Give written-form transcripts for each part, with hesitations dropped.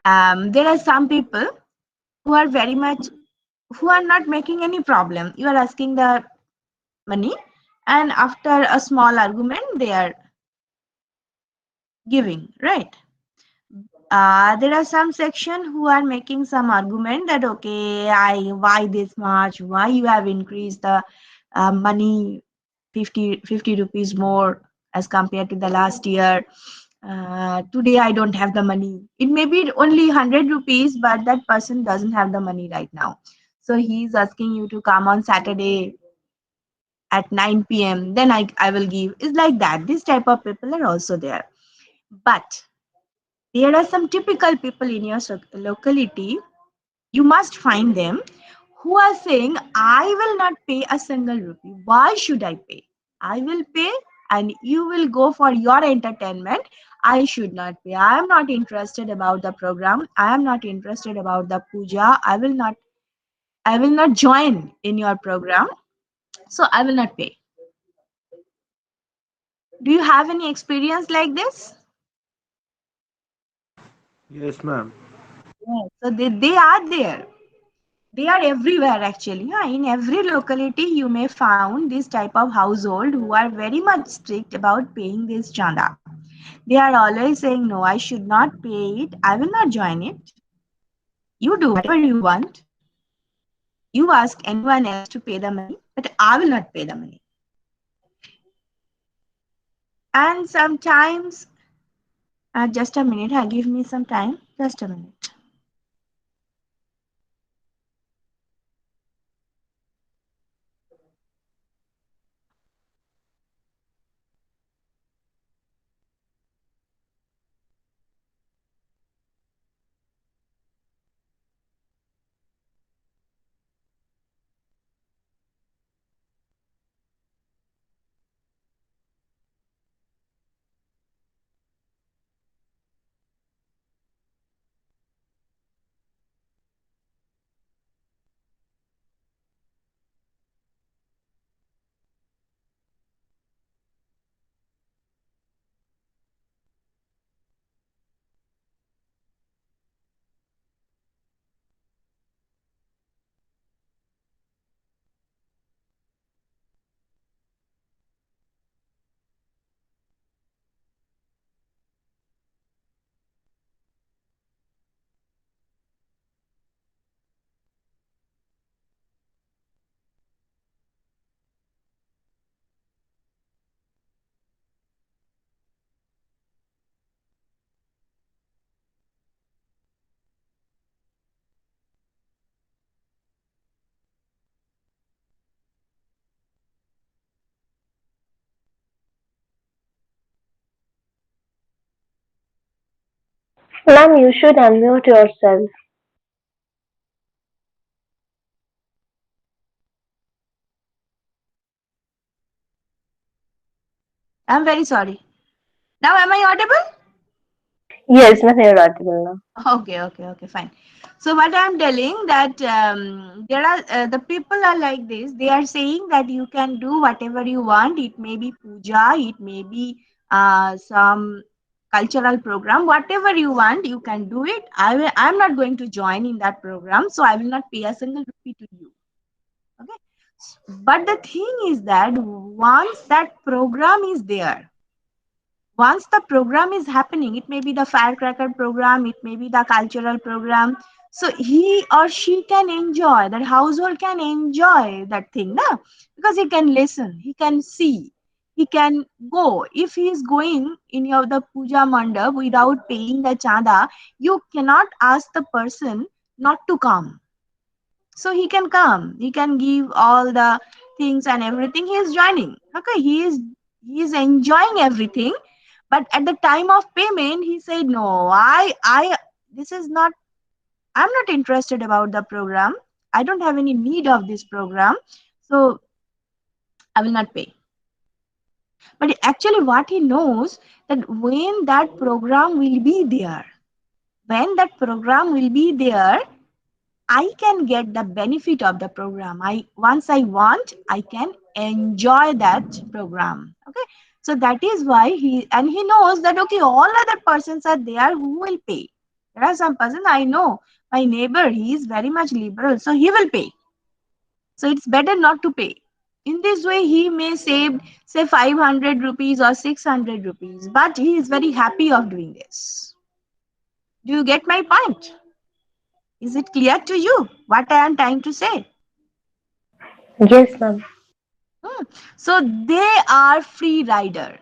There are some people who are very much, who are not making any problem. You are asking the money, and after a small argument they are giving, right? There are some section who are making some argument that okay, I why this much, why you have increased the money 50 rupees more as compared to the last year. Today I don't have the money. It may be only 100 rupees, but that person doesn't have the money right now. So he's asking you to come on Saturday at 9 p.m. Then I will give. It's like that. This type of people are also there. But there are some typical people in your locality. You must find them who are saying, I will not pay a single rupee. Why should I pay? I will pay and you will go for your entertainment. I should not pay. I am not interested about the program. I am not interested about the puja. I will not join in your program. So I will not pay. Do you have any experience like this? Yes, ma'am. Yes. So they are there. They are everywhere actually. Yeah, in every locality, you may find this type of household who are very much strict about paying this chanda. They are always saying, no, I should not pay it. I will not join it. You do whatever you want. You ask anyone else to pay the money, but I will not pay the money. And sometimes, just a minute, give me some time. Just a minute. Ma'am, you should unmute yourself. I'm very sorry. Now, am I audible? Yes, ma'am, you're audible now. Okay, fine. So what I'm telling that there are the people are like this. They are saying that you can do whatever you want. It may be puja, it may be some cultural program, whatever you want, you can do it. I'm not going to join in that program, so I will not pay a single rupee to you. Okay. But the thing is that once that program is there, once the program is happening, it may be the firecracker program, it may be the cultural program, so he or she can enjoy, that household can enjoy that thing na? Because he can listen, he can see, he can go. If he is going in your the puja mandap without paying the chanda, you cannot ask the person not to come. So he can come, he can give all the things and everything, he is joining. Okay, he is enjoying everything, but at the time of payment he said, no, I this is not, I'm not interested about the program, I don't have any need of this program, so I will not pay. But actually what he knows, that when that program will be there, when that program will be there, I can get the benefit of the program. I once I want, I can enjoy that program. Okay. So that is why he knows that okay, all other persons are there who will pay. There are some person I know, my neighbor, he is very much liberal, so he will pay. So it's better not to pay. In this way, he may save, say, 500 rupees or 600 rupees, but he is very happy of doing this. Do you get my point? Is it clear to you what I am trying to say? Yes, ma'am. Hmm. So they are free rider.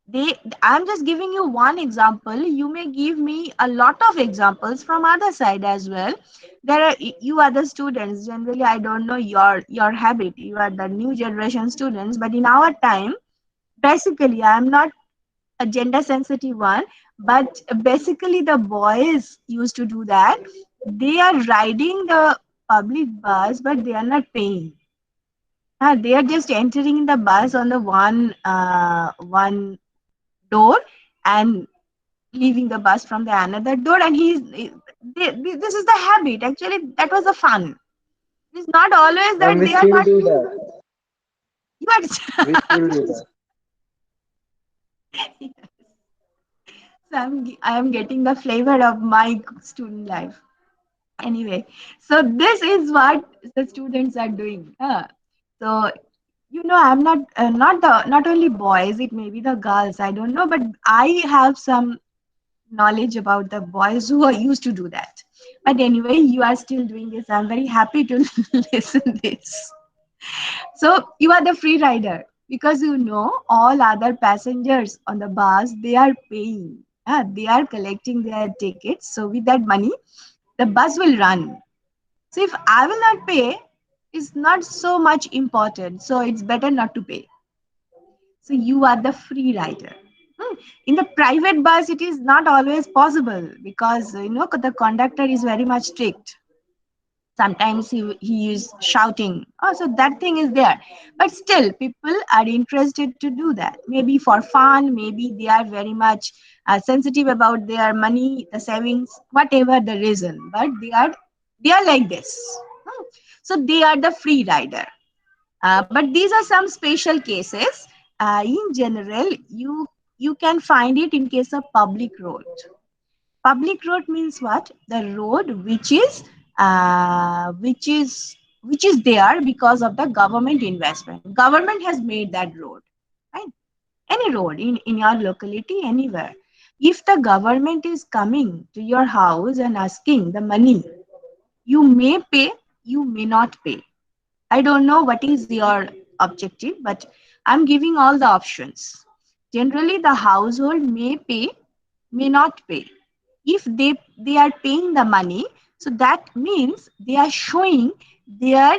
They, I'm just giving you one example. You may give me a lot of examples from other side as well. There are, you are the students. Generally, I don't know your habit. You are the new generation students, but in our time, basically, I am not a gender sensitive one, but basically the boys used to do that. They are riding the public bus, but they are not paying. They are just entering the bus on the one door and leaving the bus from the another door, and this is the habit. Actually, that was the fun. It's not always Ma'am, that we they are still not. do that. You We are still do that. so I am getting the flavor of my student life. Anyway, so this is what the students are doing. So I'm not only boys. It may be the girls. I don't know, but I have some knowledge about the boys who are used to do that. But anyway, you are still doing this. I'm very happy to listen this. So you are the free rider because all other passengers on the bus, they are paying. They are collecting their tickets. So with that money, the bus will run. So if I will not pay, it's not so much important. So it's better not to pay. So you are the free rider. In the private bus, it is not always possible because the conductor is very much strict. Sometimes he is shouting. Oh, so that thing is there. But still, people are interested to do that. Maybe for fun, maybe they are very much sensitive about their money, the savings, whatever the reason. But they are like this. Hmm. So they are the free rider. But these are some special cases. In general, you can find it in case of public road. Public road means what? The road which is there because of the government investment. Government has made that road, right? Any road in your locality, anywhere. If the government is coming to your house and asking the money, you may pay, you may not pay. I don't know what is your objective, but I'm giving all the options. Generally, the household may pay, may not pay. If they are paying the money, so that means they are showing their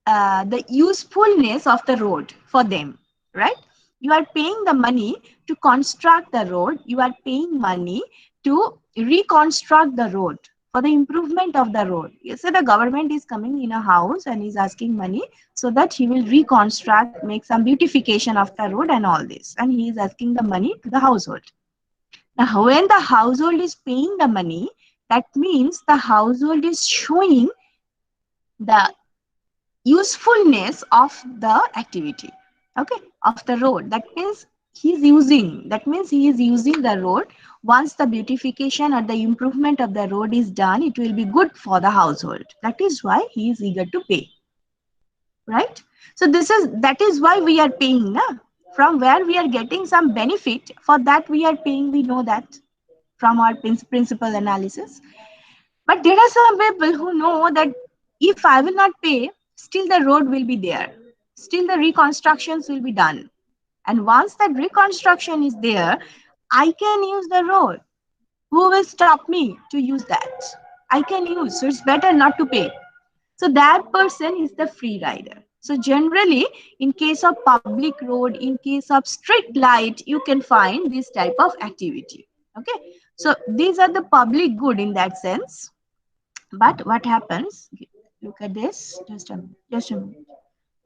the usefulness of the road for them, right? You are paying the money to construct the road. You are paying money to reconstruct the road for the improvement of the road. You say the government is coming in a house and is asking money so that he will reconstruct, make some beautification of the road and all this, and he is asking the money to the household. Now, when the household is paying the money, that means the household is showing the usefulness of the activity, okay, of the road. That means he is using the road. Once the beautification or the improvement of the road is done, it will be good for the household. That is why he is eager to pay, right? So that is why we are paying, na? From where we are getting some benefit, for that we are paying, we know that from our principal analysis. But there are some people who know that if I will not pay, still the road will be there. Still the reconstructions will be done. And once that reconstruction is there, I can use the road. Who will stop me to use that? I can use. So it's better not to pay. So that person is the free rider. So generally, in case of public road, in case of street light, you can find this type of activity. Okay. So these are the public good in that sense. But what happens? Look at this. Just a minute. Just a minute.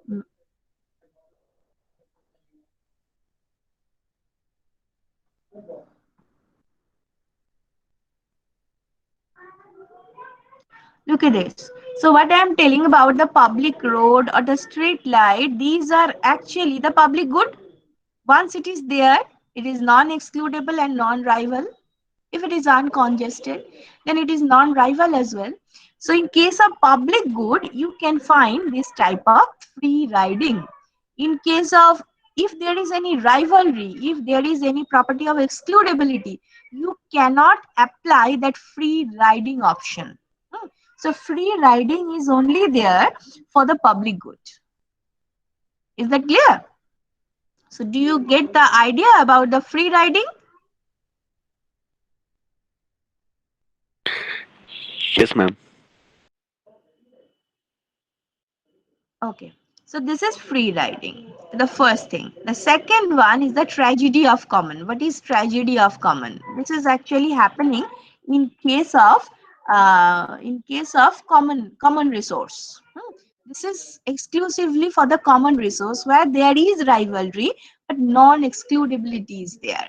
Mm. Look at this. So what I am telling about the public road or the street light, these are actually the public good. Once it is there, it is non-excludable and non-rival. If it is uncongested, then it is non-rival as well. So in case of public good, you can find this type of free riding. In case of, if there is any rivalry, if there is any property of excludability, you cannot apply that free riding option. Hmm. So free riding is only there for the public good. Is that clear? So do you get the idea about the free riding? Yes, ma'am. Okay. So this is free riding, the first thing. The second one is the tragedy of common. What is tragedy of common? This is actually happening in case of common resource. This is exclusively for the common resource where there is rivalry but non-excludability is there.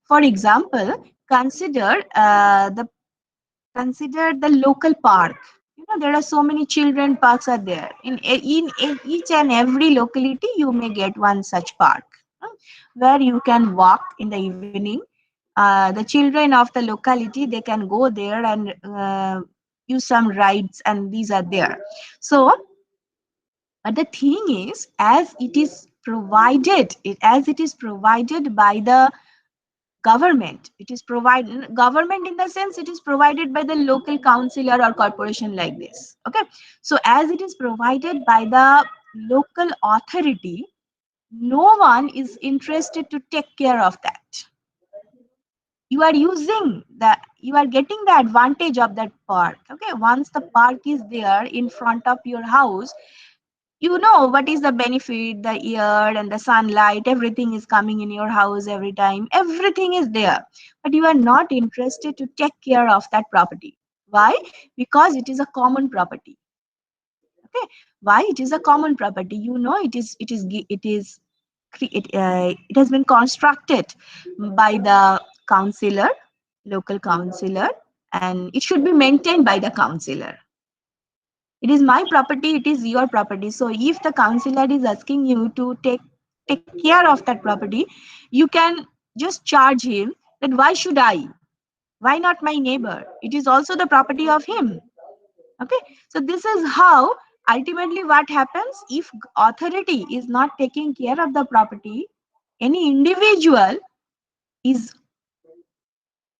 For example, consider the local park. There are so many children parks are there in each and every locality. You may get one such park, uh, where you can walk in the evening. The children of the locality, they can go there and use some rides, and these are there. So but the thing is, as it is provided by the government, it is provided government, in the sense it is provided by the local councillor or corporation like this. Okay, so as it is provided by the local authority, no one is interested to take care of that. You are getting the advantage of that park. Okay, once the park is there in front of your house, you know what is the benefit. The air and the sunlight, everything is coming in your house every time, everything is there, but you are not interested to take care of that property. Why? Because it is a common property. Okay, why it is a common property? It has been constructed by the councillor, local councillor, and it should be maintained by the councillor. It is my property, it is your property. So if the councillor is asking you to take care of that property, you can just charge him that why should I, why not my neighbor? It is also the property of him. Okay, so this is how ultimately what happens. If authority is not taking care of the property, any individual is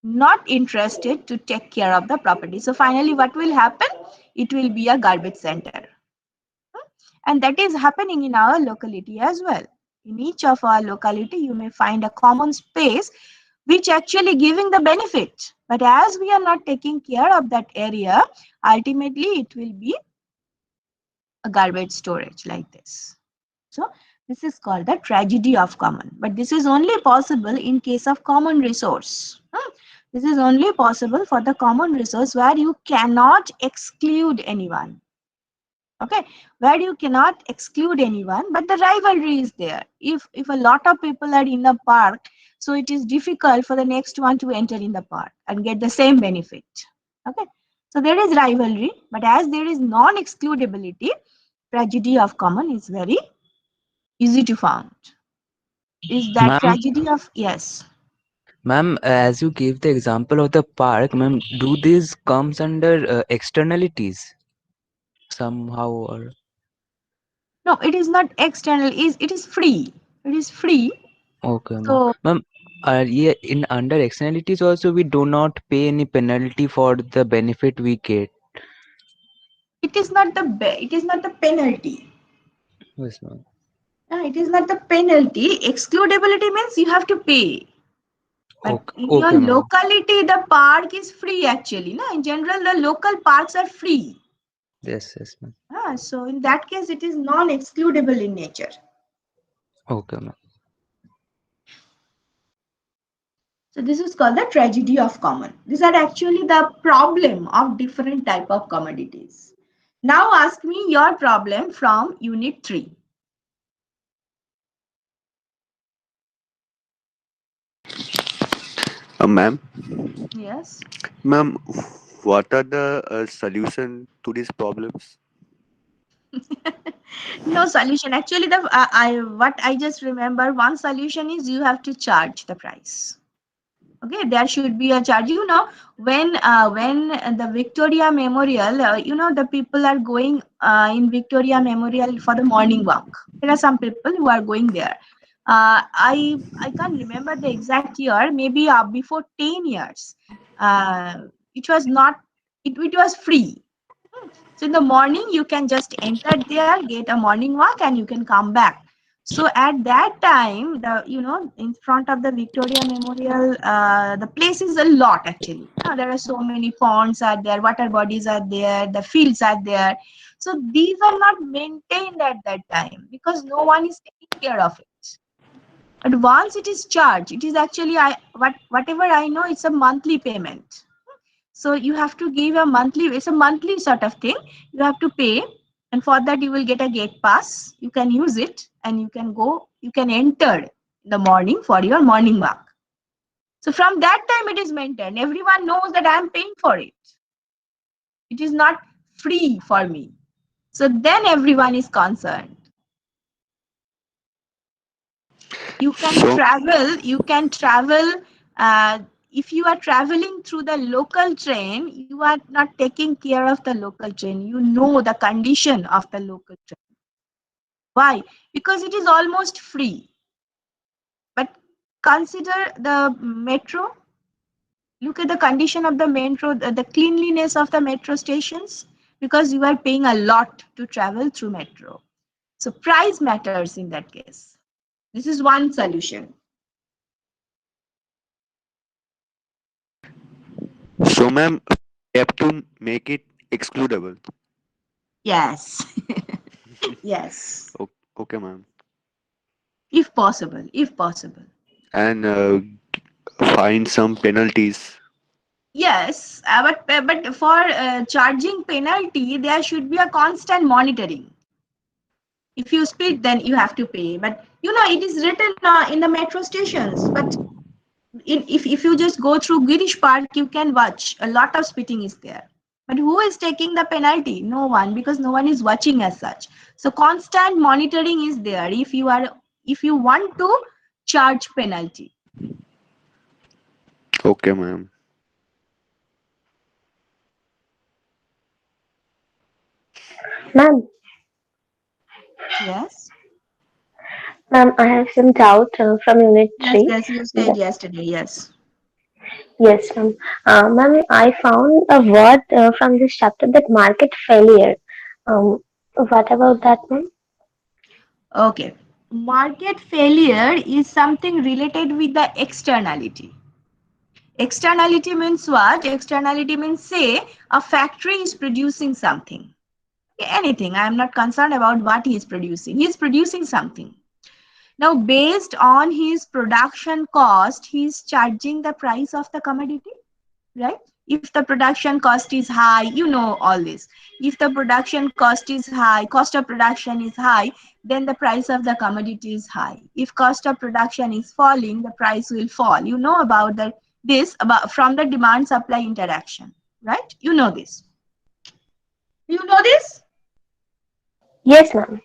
not interested to take care of the property. So finally what will happen? It will be a garbage center. And that is happening in our locality as well. In each of our locality, you may find a common space which actually giving the benefit. But as we are not taking care of that area, ultimately it will be a garbage storage like this. So this is called the tragedy of common. But this is only possible in case of common resource. This is only possible for the common resource where you cannot exclude anyone. Okay, where you cannot exclude anyone, but the rivalry is there. If a lot of people are in the park, so it is difficult for the next one to enter in the park and get the same benefit. Okay, so there is rivalry, but as there is non-excludability, tragedy of common is very easy to found. Is that Ma'am, tragedy of, yes. ma'am, as you gave the example of the park, ma'am, do these comes under externalities somehow or No, it is not external, it is free. It is free. okay, ma'am. So Ma'am, yeah, in under externalities also we do not pay any penalty for the benefit we get. it is not the penalty. Yes, ma'am. It is not the penalty. Excludability means you have to pay. But Okay, in your okay, ma'am. locality, the park is free actually. No? In general, the local parks are free. Yes, yes, ma'am. So in that case, it is non-excludable in nature. Okay, ma'am. So this is called the tragedy of common. These are actually the problem of different type of commodities. Now ask me your problem from unit 3. Ma'am, Yes. ma'am, what are the solution to these problems? No solution. Actually, what I just remember, one solution is you have to charge the price. Okay, there should be a charge. When the Victoria Memorial, the people are going in Victoria Memorial for the morning walk. There are some people who are going there. I can't remember the exact year. Maybe before 10 years, uh, it was not. It was free. So in the morning, you can just enter there, get a morning walk, and you can come back. So at that time, in front of the Victoria Memorial, the place is a lot actually. There are so many ponds are there, water bodies are there, the fields are there. So these are not maintained at that time because no one is taking care of it. But once it is charged, it is actually whatever I know, it's a monthly payment. So you have to give a monthly, it's a monthly sort of thing. You have to pay, and for that you will get a gate pass. You can use it and you can go, you can enter in the morning for your morning walk. So from that time it is maintained. Everyone knows that I am paying for it. It is not free for me. So then everyone is concerned. So, You can travel. uh, if you are traveling through the local train, you are not taking care of the local train. You know the condition of the local train. Why? Because it is almost free. But consider the metro. Look at the condition of the metro, the cleanliness of the metro stations, because you are paying a lot to travel through metro. So price matters in that case. This is one solution. so ma'am, we have to make it excludable. Yes. Yes, Okay, ma'am. if possible, if possible. And find some penalties. Yes, but for charging penalty, there should be a constant monitoring. If you speed, then you have to pay. But it is written in the metro stations. But if you just go through Girish Park, you can watch a lot of speeding is there. But who is taking the penalty? No one, because no one is watching as such. So constant monitoring is there. If you want to charge penalty. Okay, ma'am. Ma'am, Yes. ma'am, I have some doubt from Unit Yes, 3. yes, you said yesterday. Yes. Yes, ma'am. Ma'am, I found a word from this chapter that market failure. What about that, ma'am? Okay. Market failure is something related with the externality. Externality means what? Externality means, say, a factory is producing something. Anything. I am not concerned about what he is producing. He is producing something. Now, based on his production cost, he is charging the price of the commodity, right? If the production cost is high, all this. If the production cost is high, cost of production is high, then the price of the commodity is high. If cost of production is falling, the price will fall. You know about this about from the demand supply interaction, right? You know this. You know this? Yes, ma'am.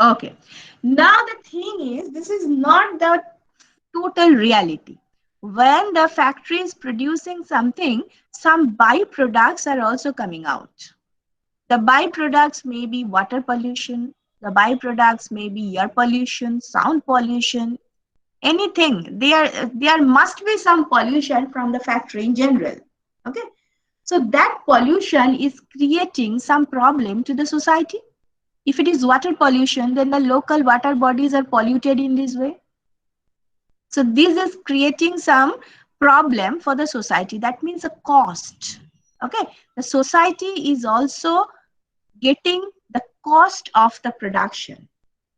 Okay. Now the thing is, this is not the total reality. When the factory is producing something, some byproducts are also coming out. The byproducts may be water pollution, the byproducts may be air pollution, sound pollution, anything. There must be some pollution from the factory in general. Okay. So that pollution is creating some problem to the society. If it is water pollution, then the local water bodies are polluted in this way. So this is creating some problem for the society. That means a cost. Okay. The society is also getting the cost of the production,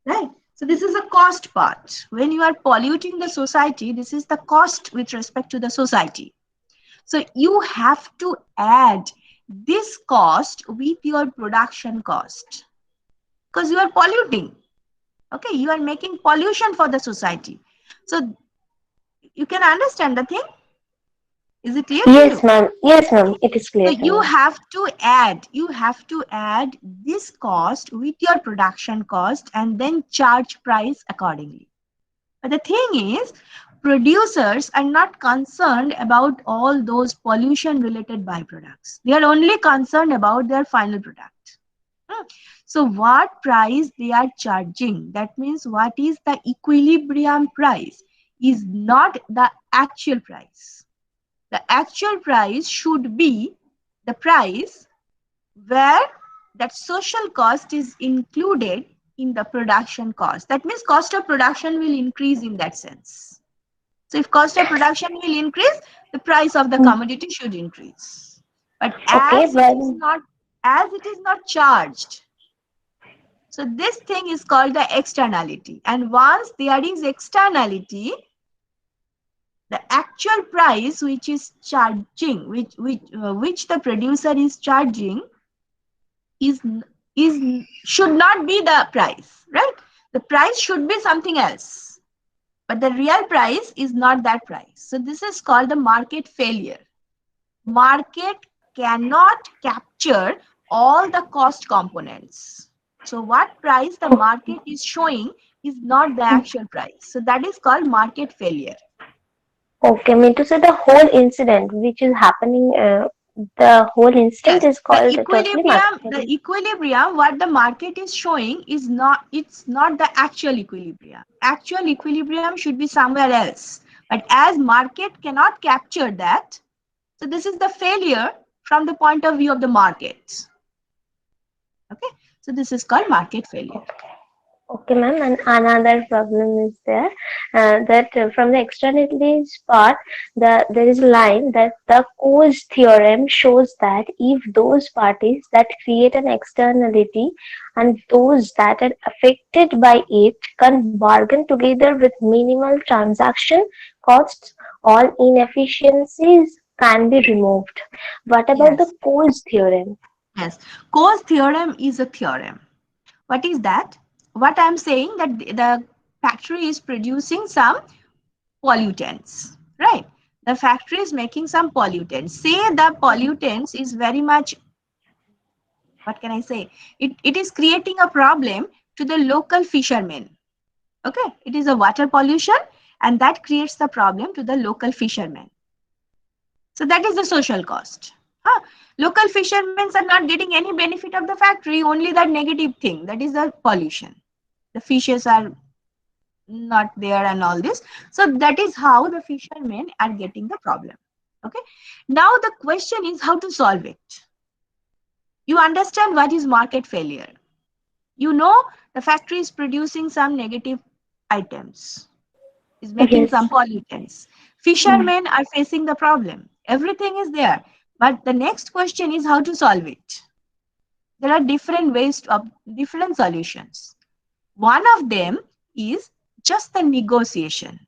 right? So this is a cost part. When you are polluting the society, this is the cost with respect to the society. So you have to add this cost with your production cost because you are polluting. Okay, you are making pollution for the society. So you can understand the thing. Is it clear to Yes, you? ma'am. Yes, ma'am. It is So clear to me. you have to add this cost with your production cost and then charge price accordingly. But the thing is, producers are not concerned about all those pollution related byproducts. They are only concerned about their final product. So what price they are charging, that means what is the equilibrium price, is not the actual price. The actual price should be the price where that social cost is included in the production cost. That means cost of production will increase in that sense. So if cost of production will increase, the price of the commodity should increase. But Okay, as it is not charged, so this thing is called the externality. And once there is externality, the actual price which is charging, which the producer is charging, is should not be the price, right? The price should be something else, but the real price is not that price. So this is called the market failure. Market cannot capture all the cost components. So what price the market is showing is not the actual price. So that is called market failure. okay, mean to say the whole incident which is happening, the whole incident Yes, is called totally market failure. the equilibrium, what the market is showing is not, it's not the actual equilibrium. Actual equilibrium should be somewhere else. But as market cannot capture that, so this is the failure from the point of view of the market. Okay, so this is called market failure. Okay, ma'am, and another problem is there that from the externalities part, there is a line that the Coase theorem shows that if those parties that create an externality and those that are affected by it can bargain together with minimal transaction costs, all inefficiencies can be removed. What about the Yes, Coase theorem? yes. Coase theorem is a theorem. What is that? What I'm saying, that the factory is producing some pollutants, right? The factory is making some pollutants. Say the pollutants is very much, what can I say? It is creating a problem to the local fishermen. Okay, it is a water pollution and that creates the problem to the local fishermen. So that is the social cost. Local fishermen are not getting any benefit of the factory, only that negative thing, that is the pollution. The fishes are not there and all this. So that is how the fishermen are getting the problem. Okay. Now the question is how to solve it. You understand what is market failure. You know the factory is producing some negative items, is making some Yes. pollutants. Fishermen are facing the problem. Everything is there. But the next question is how to solve it. There are different ways of different solutions. One of them is just the negotiation.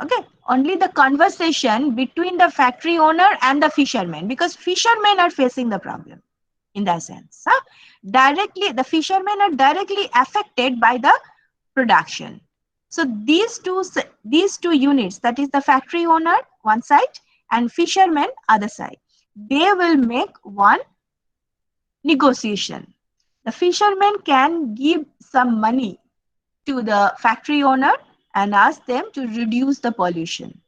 Okay, only the conversation between the factory owner and the fishermen, because fishermen are facing the problem in that sense. Directly, the fishermen are directly affected by the production. So these two units, that is the factory owner one side and fishermen other side, they will make one negotiation. The fishermen can give some money to the factory owner and ask them to reduce the pollution.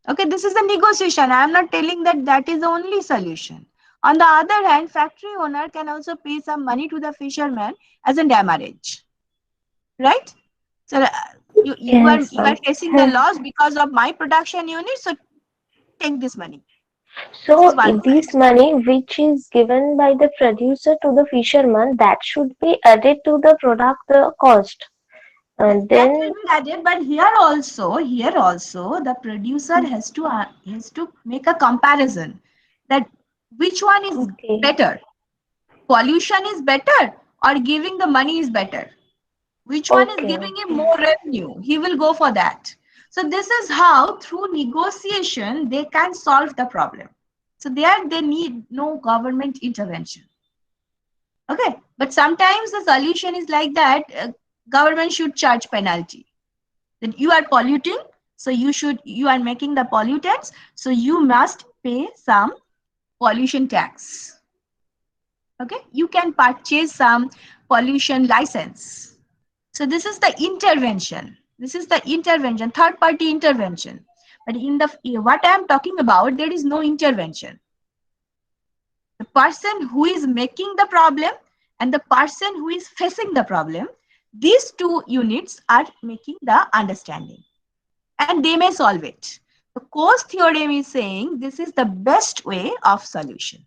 Okay, this is the negotiation. I am not telling that that is the only solution. On the other hand, factory owner can also pay some money to the fisherman as a damage, right? So Yes, you are facing the loss because of my production unit. So take this money. This is so one this side. money which is given by the producer to the fisherman that should be added to the product cost. Yes, And that will then be added. But here also, the producer has to make a comparison that which one is okay, better. Pollution is better or giving the money is better. Which one is okay, giving him more revenue? He will go for that. So this is how through negotiation they can solve the problem. So there they need no government intervention. Okay, but sometimes the solution is like that. Government should charge penalty. That you are polluting, so you are making the pollutants, so you must pay some pollution tax. Okay, you can purchase some pollution license. So this is the intervention. This is the intervention, third party intervention. But in the what I am talking about, there is no intervention. The person who is making the problem and the person who is facing the problem, these two units are making the understanding, and they may solve it. The Coase theorem is saying this is the best way of solution.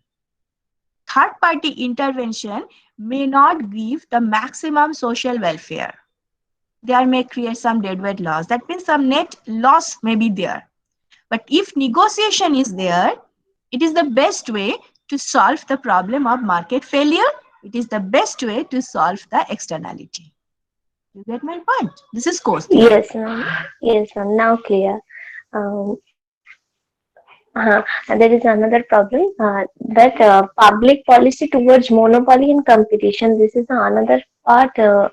Third party intervention may not give the maximum social welfare. There may create some deadweight loss. That means some net loss may be there. But if negotiation is there, it is the best way to solve the problem of market failure. It is the best way to solve the externality. You get my point? This is Coase theorem. Yes, ma'am. Yes, ma'am. Now clear. Um, and there is another problem that public policy towards monopoly and competition. This is another part uh,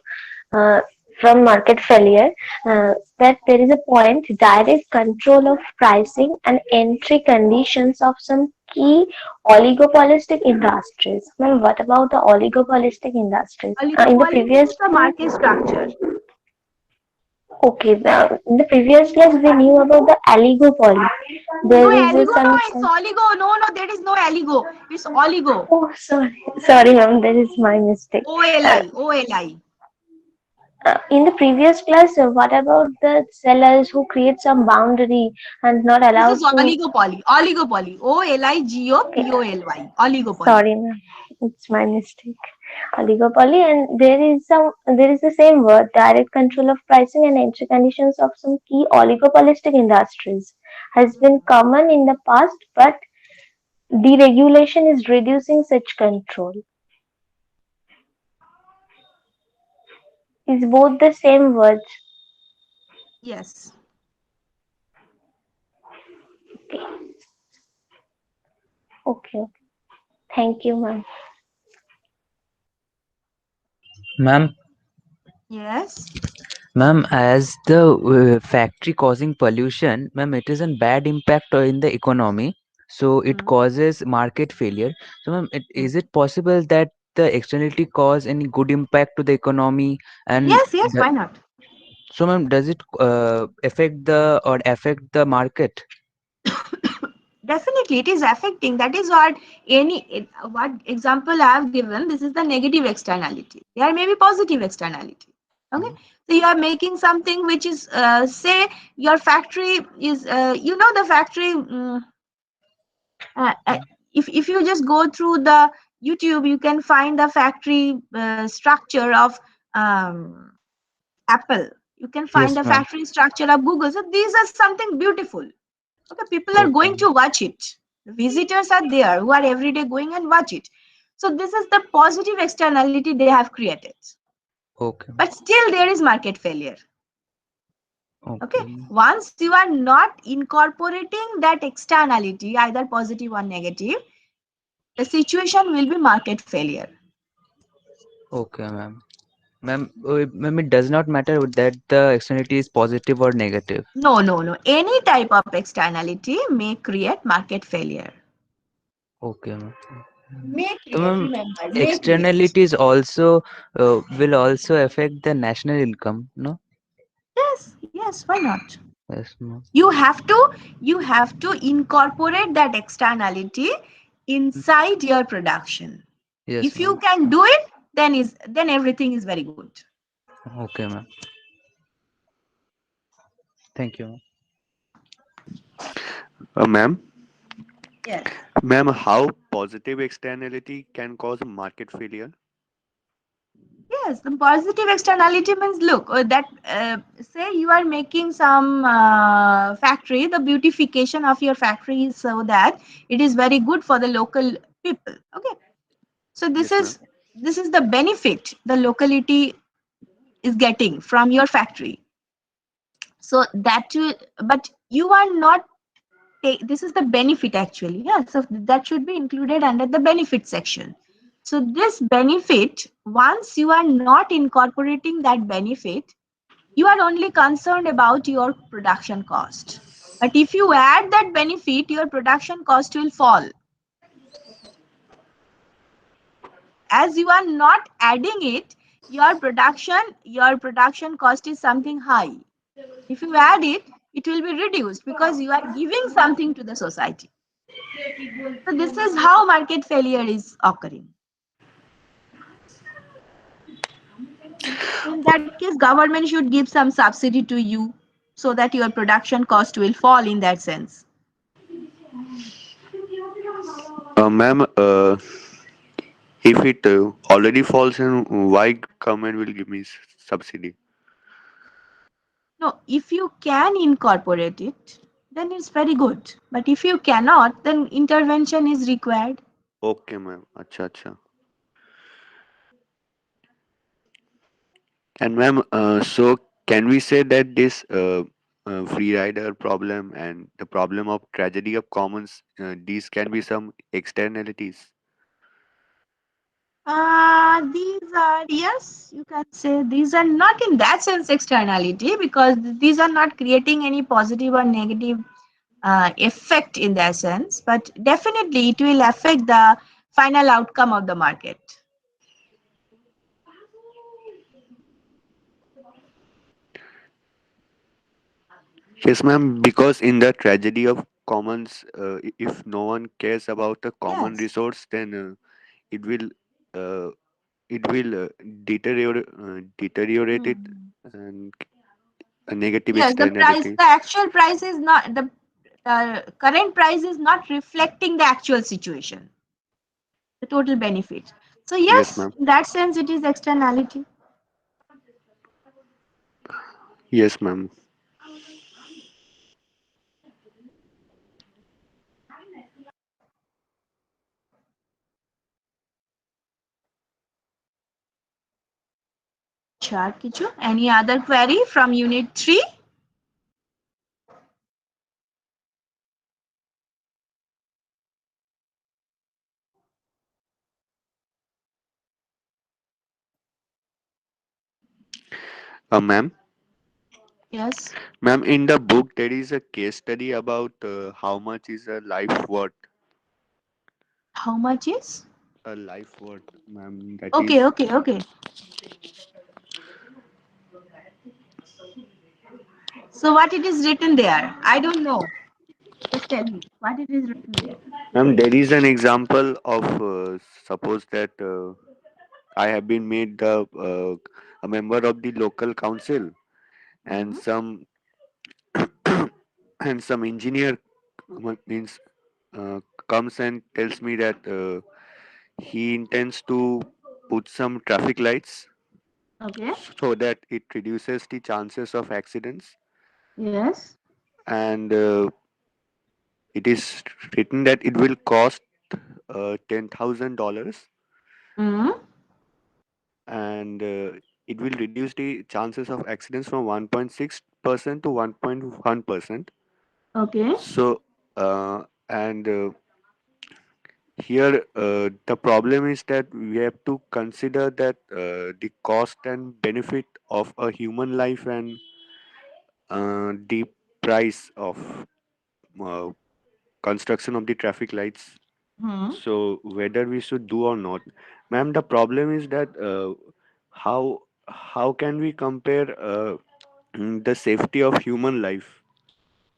from market failure. That there is a point direct control of pricing and entry conditions of some key oligopolistic industries. Well, what about the oligopolistic industries? In the Oligopoly previous means the market structure. Okay, in the previous class we knew about the oligopoly. No There is a oligo, no, it's some. oligo. No, no, there is no oligo. It's oligo. Oh, sorry, ma'am. That is my mistake. Uh, OLI, OLI. in the previous class, what about the sellers who create some boundary and not This allowed is to? oligopoly. Oligopoly. Okay, OLIGOPOLY. Oligopoly. sorry, ma'am. It's my mistake. Oligopoly, and there is the same word, direct control of pricing and entry conditions of some key oligopolistic industries has been common in the past, but deregulation is reducing such control. Is both the same words. Yes. Okay, okay. Thank you, ma'am. Ma'am, Yes. ma'am, as the factory causing pollution, ma'am, it is a bad impact in the economy. So it Mm. causes market failure. So, ma'am, Mm. is it possible that the externality cause any good impact to the economy? And Yes, yes, why not? so, ma'am, does it affect the market? Definitely, it is affecting. That is what what example I have given. This is the negative externality. There may be positive externality. Okay, Mhm. so you are making something which is, say, your factory is, the factory. Uh, uh, if you just go through the YouTube, you can find the factory structure of um, Apple. You can find Yes, the ma'am. factory structure of Google. So these are something beautiful. Okay, people are Okay. going to watch it. The visitors are there who are every day going and watch it. So this is the positive externality they have created. Okay. But still there is market failure. Okay, Okay. once you are not incorporating that externality, either positive or negative, the situation will be market failure. Okay, ma'am. Ma'am, it does not matter that the externality is positive or negative. No, no, no. Any type of externality may create market failure. Okay, ma'am. May So, create, ma'am, remember, may create. externalities also will also affect the national income, no? Yes, yes, why not? Yes, ma'am. You have to incorporate that externality inside your production. Yes, If you ma'am. can do it, then everything is very good. Okay, ma'am. Thank you, ma'am. Ma'am, Yes. ma'am, how positive externality can cause market failure? Yes, the positive externality means, look, that say you are making some factory, the beautification of your factory is so that it is very good for the local people. Okay, so this Yes, ma'am. is this is the benefit the locality is getting from your factory. So that you, but you are not this is the benefit actually. Yeah, so that should be included under the benefit section. So this benefit, once you are not incorporating that benefit, you are only concerned about your production cost. But if you add that benefit, your production cost will fall. As you are not adding it, your production cost is something high. If you add it, it will be reduced because you are giving something to the society. So this is how market failure is occurring. In that case, government should give some subsidy to you so that your production cost will fall in that sense. Ma'am, if it already falls in, why government will give me subsidy? No, if you can incorporate it, then it's very good. But if you cannot, then intervention is required. Okay, ma'am. Acha, acha. And ma'am, so can we say that this free rider problem and the problem of tragedy of commons, these can be some externalities? These are, yes, you can say these are not in that sense externality because these are not creating any positive or negative effect in that sense, but definitely it will affect the final outcome of the market. Yes, ma'am. Because in the tragedy of commons, if no one cares about the common Yes. resource, then it will uh, it will deteriorate it Mhm. and a negative Yes, externality. the actual price is not the current price is not reflecting the actual situation, the total benefit. So Yes, yes, ma'am. in that sense, it is externality. Yes, ma'am. Sure, Kichu. Any other query from Unit 3? Ma'am. Yes. Ma'am, in the book there is a case study about how much is a life worth. How much is? A life worth, ma'am. That Okay, is, okay, okay. So what it is written there? I don't know. Just tell me what it is written there. ma'am. There is an example of suppose that I have been made a member of the local council, and Hmm. some and some engineer means comes and tells me that he intends to put some traffic lights Okay. so that it reduces the chances of accidents, Yes. and it is written that it will cost $10,000, Hmm. and it will reduce the chances of accidents from 1.6% to 1.1%. Okay. So and here the problem is that we have to consider that the cost and benefit of a human life and the price of uh, construction of the traffic lights. Hmm. So whether we should do or not, ma'am, the problem is that how can we compare the safety of human life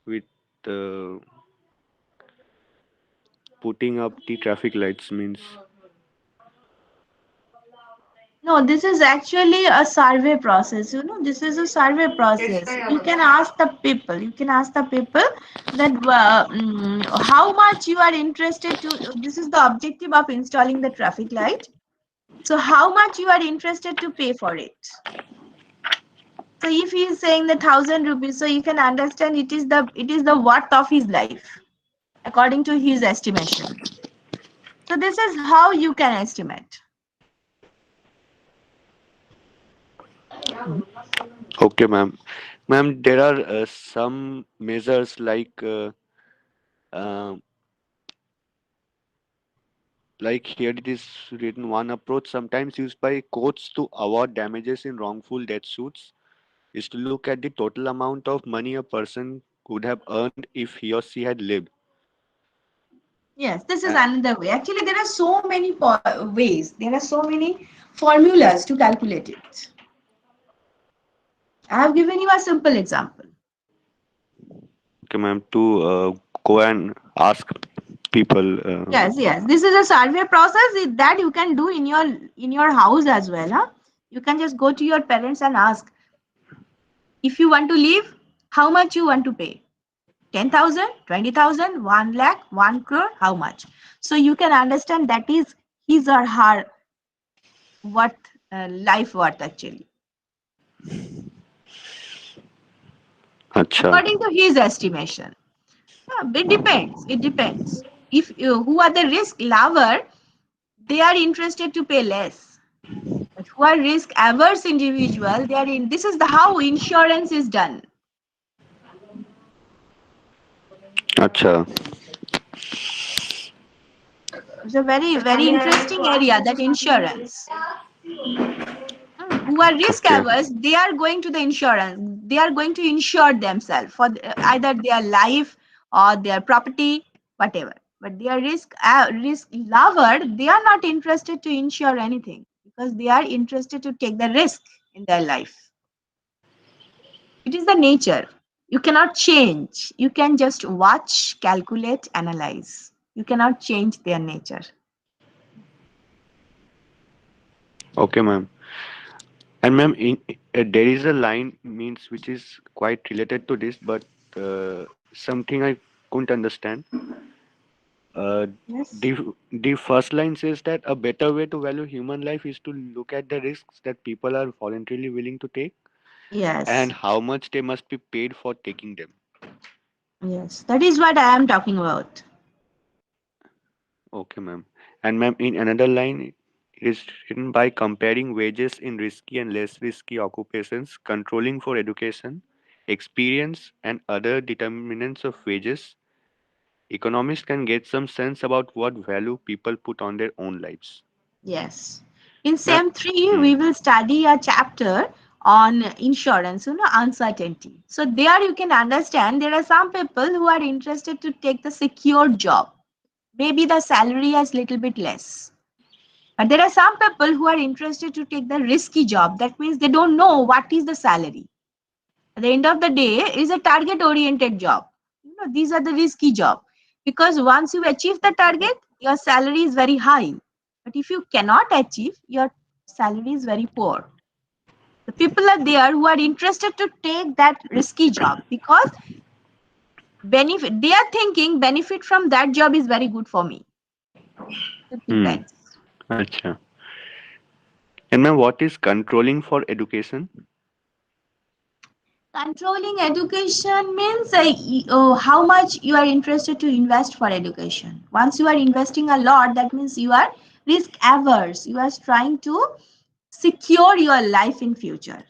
with uh, putting up the traffic lights means. No, this is actually a survey process. You know, this is a survey process. You can ask the people. You can ask the people that how much you are interested to. This is the objective of installing the traffic light. So, how much you are interested to pay for it? So, if he is saying the 1,000 rupees, so you can understand it is the worth of his life according to his estimation. So, this is how you can estimate. Okay, ma'am. Ma'am, there are some measures uh, like here it is written one approach sometimes used by courts to avoid damages in wrongful death suits is to look at the total amount of money a person would have earned if he or she had lived. Yes, this is Uh, another way. Actually, there are so many ways. There are so many formulas to calculate it. I have given you a simple example. Okay, ma'am. To go and ask people. Yes, yes. This is a survey process that you can do in your house as well. Huh? You can just go to your parents and ask, if you want to leave, how much you want to pay? 10,000, 20,000, 1 lakh, 1 crore, how much? So you can understand that is his or her worth, life worth actually, Acha. according to his estimation. It depends. It depends. If you, who are the risk lover, they are interested to pay less. But who are risk averse individual, they are in. This is the how insurance is done. Acha. It's a very interesting area, that insurance. Who are risk Okay. averse, they are going to the insurance. They are going to insure themselves for either their life or their property, whatever. But they are risk lover. They are not interested to insure anything because they are interested to take the risk in their life. It is the nature. You cannot change. You can just watch, calculate, analyze. You cannot change their nature. Okay, ma'am. And ma'am, there is a line means which is quite related to this, but something I couldn't understand. Uh, Yes. the first line says that a better way to value human life is to look at the risks that people are voluntarily willing to take and Yes. how much they must be paid for taking them. Yes. That is what I am talking about. Okay, ma'am. And ma'am, in another line, it is written by comparing wages in risky and less risky occupations, controlling for education, experience, and other determinants of wages. Economists can get some sense about what value people put on their own lives. Yes. In Ma'am, SEM 3, hmm, we will study a chapter on insurance, uncertainty. So there you can understand there are some people who are interested to take the secured job. Maybe the salary is little bit less. But there are some people who are interested to take the risky job. That means they don't know what is the salary. At the end of the day, it is a target oriented job. These are the risky job because once you achieve the target, your salary is very high. But if you cannot achieve, your salary is very poor. The people are there who are interested to take that risky job because benefit, they are thinking benefit from that job is very good for me. It hmm, depends. acha. And ma'am, what is controlling for education? Controlling education means how much you are interested to invest for education. Once you are investing a lot, that means you are risk averse. You are trying to secure your life in future.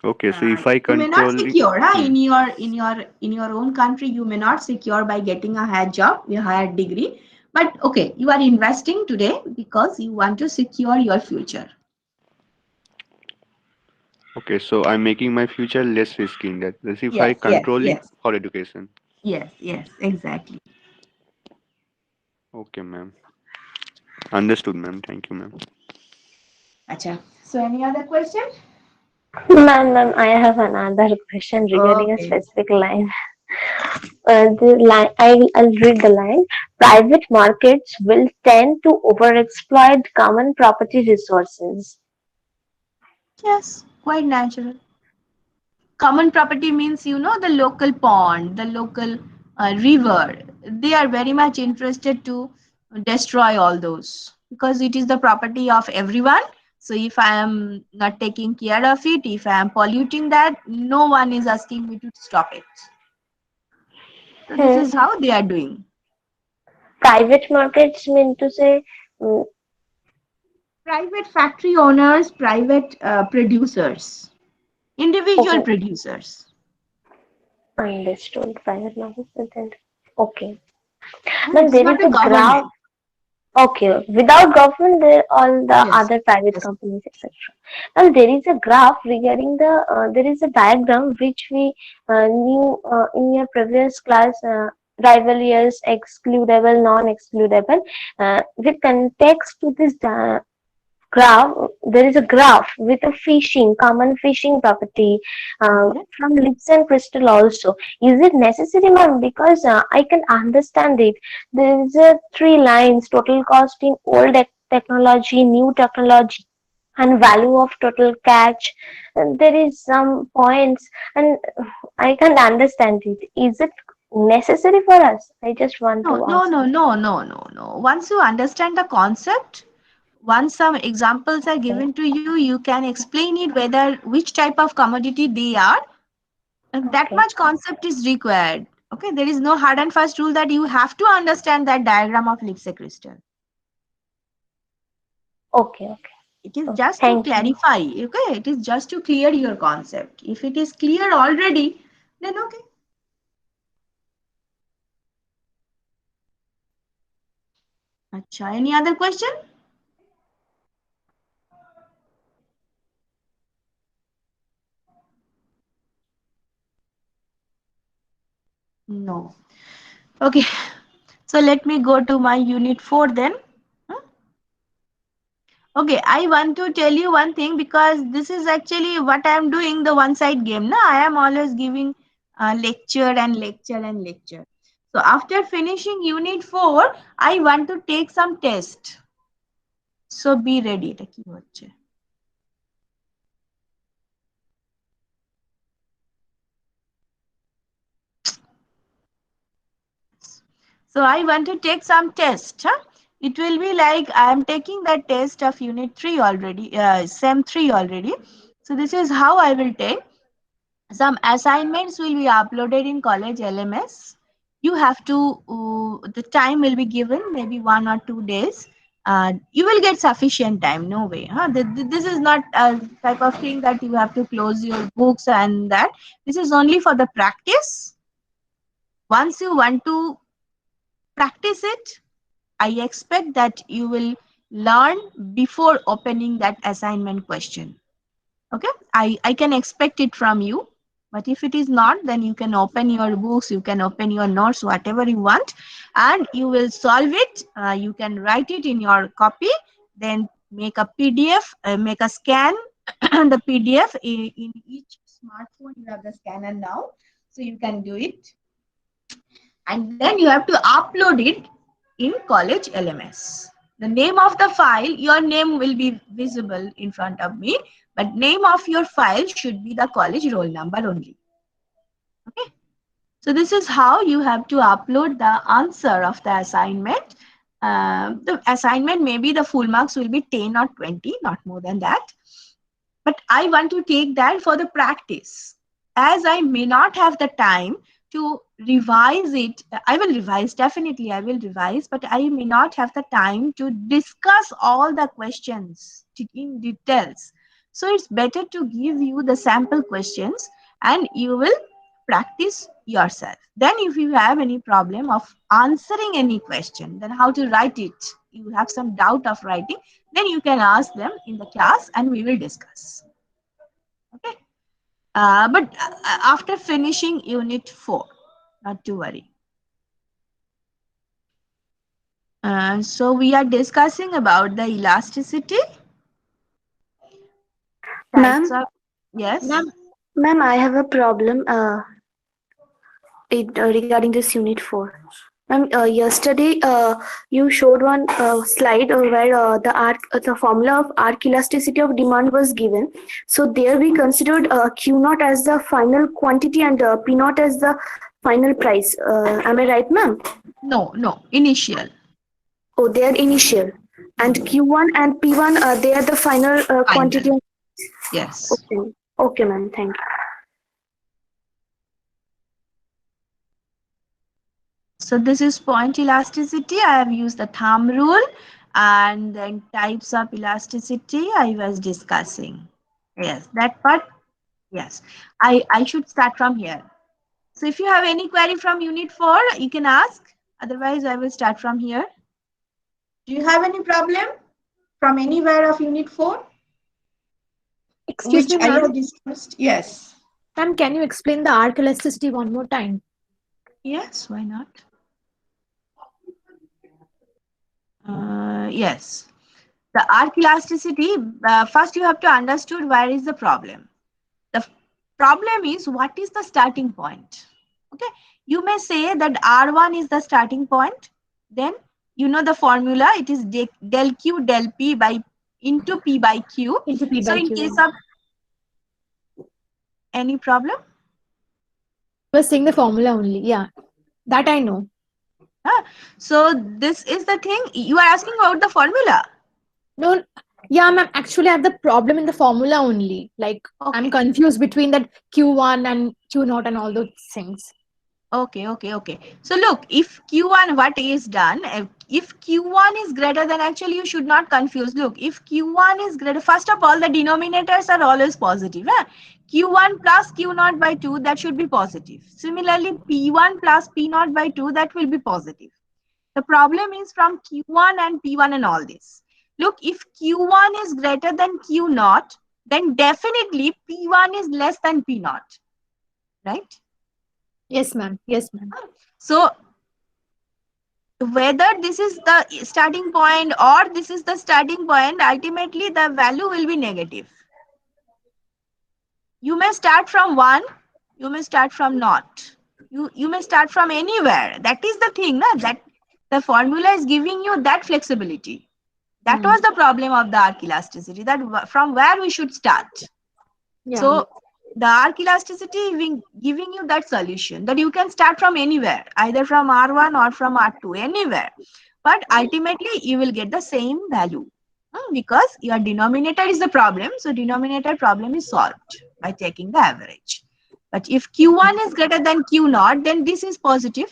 Okay, so if I You may not controlling, secure hmm, in your own country. You may not secure by getting a higher job, a higher degree. But okay, you are investing today because you want to secure your future. okay, so I'm making my future less risky in that. That's if I Yes, yes, controlling yes, for education. yes, yes, exactly. Okay, ma'am. Understood, ma'am. Thank you, ma'am. Acha. So any other question? Ma'am, I have another question regarding a Okay. specific line. The line I'll read the line. Private markets will tend to overexploit common property resources. Yes, quite natural. Common property means, the local pond, the local river. They are very much interested to destroy all those because it is the property of everyone. So if I am not taking care of it, if I am polluting that, no one is asking me to stop it. So this Hmm. is how they are doing. Private markets mean to say, mm, Private factory owners, private producers, individual okay, producers. understood. Private markets will tend. Okay. It Then is there not is the a graph. government. Okay, without government, there all the Yes. other private Yes. companies, etc. Now there is a graph regarding the. There is a diagram which we knew in your previous class. Rivalries, excludable, non-excludable. With context to this graph, there is a graph with a fishing, common fishing property Okay. from Lipson crystal also. Is it necessary, ma'am? Because I can understand it. There is a three lines: total cost in old technology, new technology, and value of total catch. And there is some points, and I can't understand it. Is it necessary for us? I just want No, to no, ask. no, no, no, no, no. Once you understand the concept, once some examples are Okay. given to you, you can explain it whether which type of commodity they are. And that Okay. much concept is required. Okay, there is no hard and fast rule that you have to understand that diagram of Lipse crystal. Okay. Okay. It is Okay. just to Thank you. clarify. Okay, it is just to clear your concept. If it is clear already, then okay. Acha, any other question? No. Okay, so let me go to my unit 4 then. Hmm? Okay, I want to tell you one thing because this is actually what I am doing, the one side game. No, I am always giving lecture and lecture and lecture. So after finishing unit 4, I want to take some test. So be ready. এটা কি হচ্ছে? So I want to take some test. Huh? It will be like I am taking that test of unit 3 already, SEM 3 already. So this is how I will take. Some assignments will be uploaded in college LMS. You have to, the time will be given, maybe 1 or 2 days. You will get sufficient time, no way. Huh? This is not a type of thing that you have to close your books and that. This is only for the practice. Once you want to practice it, I expect that you will learn before opening that assignment question. Okay, I can expect it from you. But if it is not, then you can open your books, you can open your notes, whatever you want, and you will solve it. You can write it in your copy, then make a PDF, make a scan the PDF in each smartphone. You have the scanner now, so you can do it, and then you have to upload it in college LMS. The name of the file, your name will be visible in front of me, but name of your file should be the college roll number only. Okay. So this is how you have to upload the answer of the assignment. The assignment, maybe the full marks will be 10 or 20, not more than that. But I want to take that for the practice. As I may not have the time to revise it, I will revise, definitely I will revise, but I may not have the time to discuss all the questions in details. So it's better to give you the sample questions and you will practice yourself. Then if you have any problem of answering any question, then how to write it, you have some doubt of writing, then you can ask them in the class and we will discuss. Okay. But after finishing unit 4, not to worry. So we are discussing about the elasticity types Ma'am, of, yes. ma'am, ma'am, I have a problem regarding this unit 4. Ma'am, yesterday you showed one slide where the formula of arc elasticity of demand was given. So there we considered Q naught as the final quantity and P naught as the final price. Am I right, ma'am? No, no, initial, Oh, they are initial. And Q1 and P1, they are the final final, quantity. yes. Okay, okay, ma'am. Thank you. So this is point elasticity. I have used the thumb rule, and then types of elasticity I was discussing. Yes, that part, yes. I should start from here. So if you have any query from unit 4, you can ask. Otherwise, I will start from here. Do you have any problem from anywhere of unit 4, Excuse which me, I ma'am. have discussed? Yes. Ma'am, can you explain the arc elasticity one more time? Yes, why not? Yes. the arc elasticity, first you have to understand where is the problem. The problem is what is the starting point. Okay, you may say that R1 is the starting point, then you know the formula, it is del Q del P by into P by Q. Into P So by in Q. case of any problem, We're saying the formula only. Yeah, that I know. so this is the thing you are asking about the formula. No, yeah, ma'am. Actually, I have the problem in the formula only. Like, I'm Okay. confused between that Q1 and Q0 and all those things. Okay. So look, if Q1 what is done, if Q1 is greater than, actually you should not confuse. Look, if Q1 is greater, first of all, the denominators are always positive. Q1 plus Q0 by 2, that should be positive. Similarly, P1 plus P0 by 2, that will be positive. The problem is from Q1 and P1 and all this. Look, if Q1 is greater than Q0, then definitely P1 is less than P0, right? Yes, ma'am. Yes, ma'am. So whether this is the starting point or this is the starting point, ultimately the value will be negative. You may start from 1, you may start from not. You may start from anywhere. That is the thing, na? That the formula is giving you that flexibility. That was the problem of the arc elasticity, that from where we should start. Yeah. So the arc elasticity giving you that solution that you can start from anywhere, either from R1 or from R2, anywhere. But ultimately you will get the same value because your denominator is the problem. So denominator problem is solved by taking the average. But if Q1 is greater than Q0, then this is positive.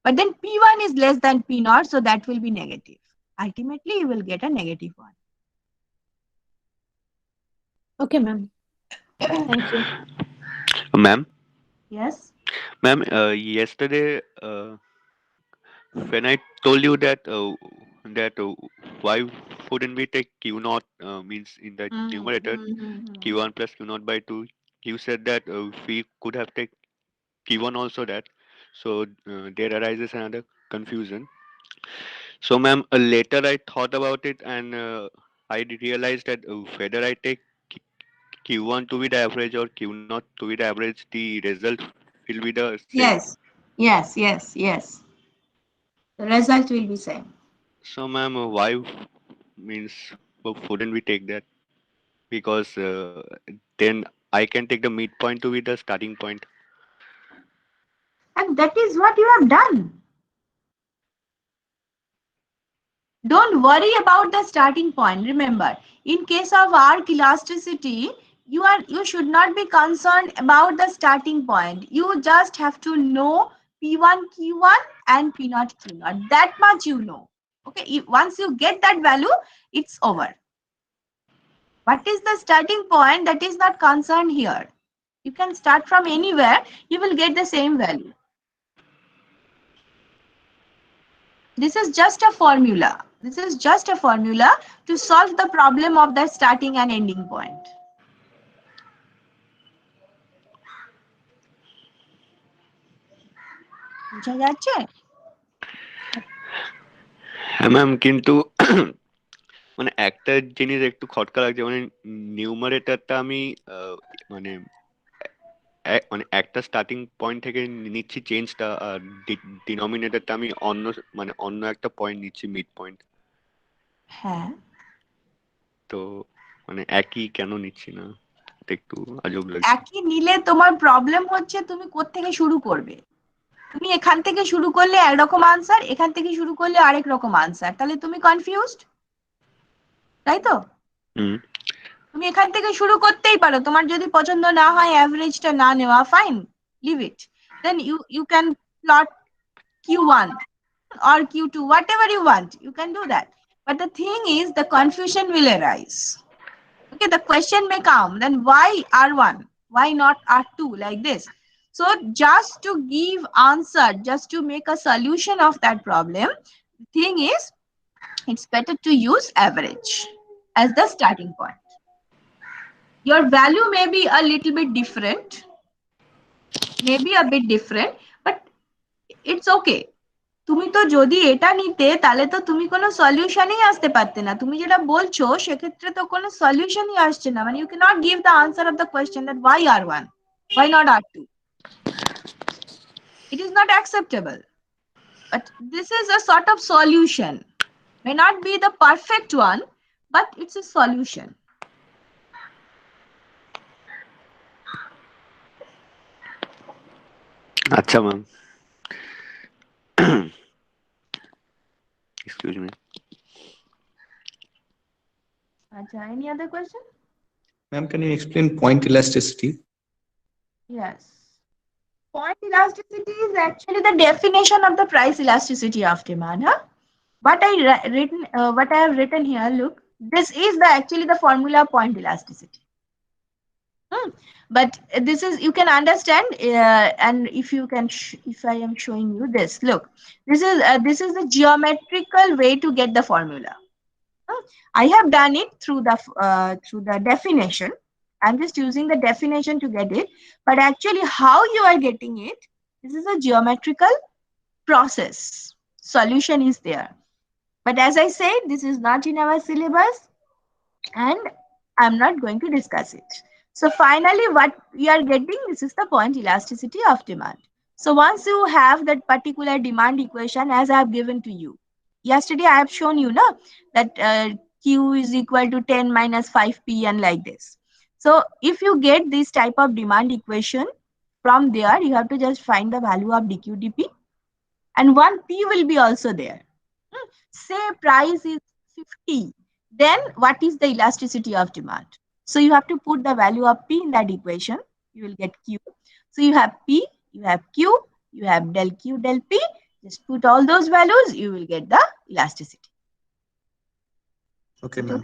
But then P1 is less than P0, so that will be negative. Ultimately, you will get a negative one. Okay, ma'am. Thank you. Ma'am, Yes? ma'am, yesterday when I told you that why wouldn't we take Q naught means in the numerator Q1 plus Q naught by 2, you said that we could have taken Q1 also that. So there arises another confusion. So ma'am, later I thought about it and I realized that whether I take Q1 to be the average or Q0 to be the average, the result will be the same. Yes. The result will be same. So ma'am, why means wouldn't we take that? Because then I can take the midpoint to be the starting point. And that is what you have done. Don't worry about the starting point. Remember, in case of arc elasticity, you should not be concerned about the starting point. You just have to know P1 Q1 and P0 Q0. That much you know. Okay, once you get that value, it's over. What is the starting point? That is not concerned here. You can start from anywhere, you will get the same value. This is just a formula. This is just a formula to solve the problem of the starting and ending point. বুঝা যাচ্ছে? হ্যাঁ ma'am, কিন্তু মানে একটা জিনিস একটু খটকা লাগছে, মানে নিউমারেটরটা আমি মানে মানে একটা স্টার্টিং পয়েন্ট থেকে নিচ্ছি চেঞ্জটা, আর ডিনোমিনেটরটা আমি অন্য একটা পয়েন্ট নিচ্ছি, মিড পয়েন্ট। হ্যাঁ, তো মানে একই কেন নিচ্ছি না, এটা একটু আজব লাগছে। একই নিলে তোমার প্রবলেম হচ্ছে তুমি কোত্থেকে শুরু করবে। তুমি এখান থেকে শুরু করলে একরকম আনসার, এখান থেকে শুরু করলে আরেক রকম আনসার, তাহলে তুমি কনফিউজড, তাই তো? তুমি এখান থেকে শুরু করতেই পারো, তোমার যদি পছন্দ না হয় অ্যাভারেজটা না নেওয়া, fine, leave it, then you can plot Q1 or Q2, whatever you want, you can do that. But the thing is, the confusion will arise. Okay, the question may come, then why R1? Why not R2 like this? So just to give answer, just to make a solution of that problem, the thing is, it's better to use average as the starting point. Your value may be a little bit different, maybe a bit different, but it's okay. তুমি তো যদি এটা নিতে তাহলে তো তুমি কোনো সলিউশনই আসতে পারতে না, তুমি যেটা বলছো সেক্ষেত্রে তো কোনো সলিউশনই আসছে না, মানে you can't give the answer of the question that why R1, why not R2. It is not acceptable, but this is a sort of solution, may not be the perfect one, but it's a solution. আচ্ছা ma'am, excuse me. Acha, any other question? Ma'am, can you explain point elasticity? Yes. Point elasticity is actually the definition of the price elasticity of demand. Huh? What what I have written here. Look, this is the actually the formula of point elasticity. But this is, you can understand, and if you can, if I am showing you this, look, this is the geometrical way to get the formula. I have done it through the definition. I'm just using the definition to get it, but actually how you are getting it, this is a geometrical process. Solution is there. But as I said, this is not in our syllabus and I'm not going to discuss it. So finally, what we are getting, this is the point elasticity of demand. So once you have that particular demand equation as I have given to you, yesterday I have shown you that Q is equal to 10 minus 5P and like this. So if you get this type of demand equation, from there you have to just find the value of dq/dp and one P will be also there. Say price is 50, then what is the elasticity of demand? So you have to put the value of P in that equation, you will get Q. So you have P, you have Q, you have del Q, del P, just put all those values, you will get the elasticity. Okay, ma'am.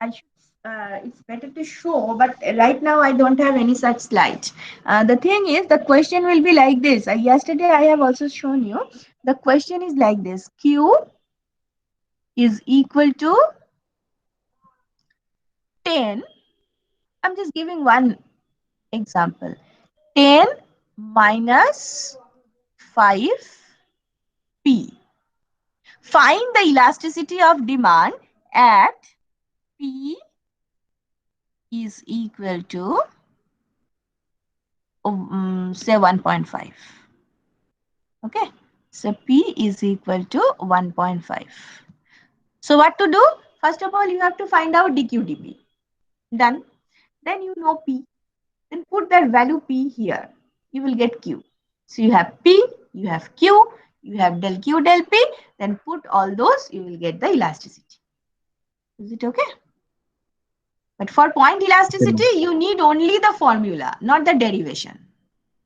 Okay? It's better to show, but right now I don't have any such slide. The thing is, the question will be like this. Yesterday I have also shown you. The question is like this. Q is equal to 10. I'm just giving one example. 10 minus 5P. Find the elasticity of demand at P is equal to say 1.5. Okay, so P is equal to 1.5. So what to do? First of all, you have to find out dq/dp. Done. Then you know P. Then put that value P here. You will get Q. So you have P, you have Q, you have del Q, del P. Then put all those, you will get the elasticity. Is it okay? But for point elasticity, you need only the formula, not the derivation.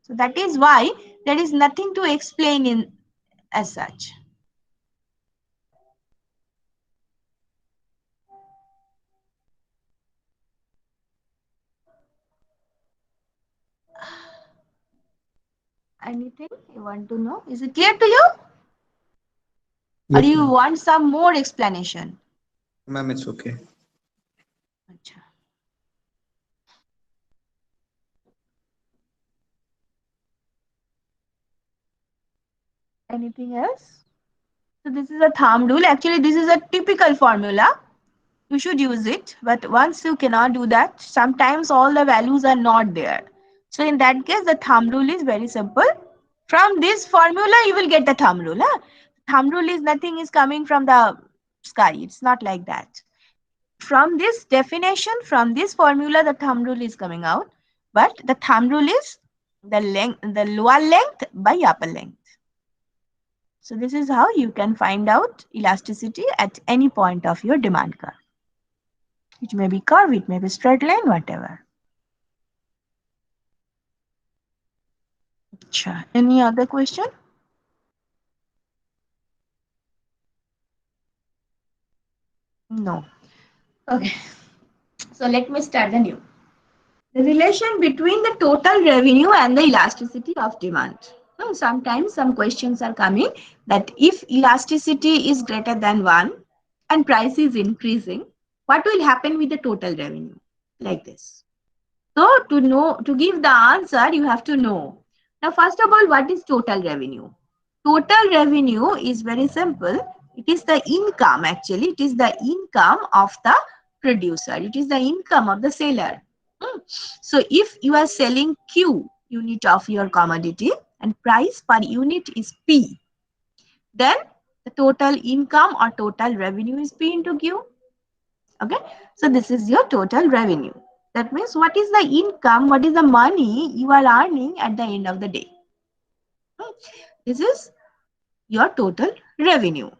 So that is why there is nothing to explain in as such. Anything you want to know? Is it clear to you? Or Yes, you ma'am. want some more explanation? Ma'am, it's okay. Achha. Anything else? So this is a thumb rule. Actually, this is a typical formula. You should use it. But once you cannot do that, sometimes all the values are not there. So in that case, the thumb rule is very simple. From this formula, you will get the thumb rule. Huh? Thumb rule is nothing is coming from the sky. It's not like that. From this definition, from this formula, the thumb rule is coming out. But the thumb rule is the length, the lower length by upper length. So this is how you can find out elasticity at any point of your demand curve. It may be curve, it may be straight line, whatever. Any other question? No. Okay. So let me start anew. The relation between the total revenue and the elasticity of demand. Now, sometimes some questions are coming that if elasticity is greater than 1 and price is increasing, what will happen with the total revenue? Like this. So to know, to give the answer, you have to know. Now, first of all, what is total revenue? total revenue is very simple. It is the income, actually. It is the income of the producer. It is the income of the seller. So if you are selling Q unit of your commodity and price per unit is P, then the total income or total revenue is P into Q. Okay, so this is your total revenue. That means what is the income, what is the money you are earning at the end of the day. This is your total revenue.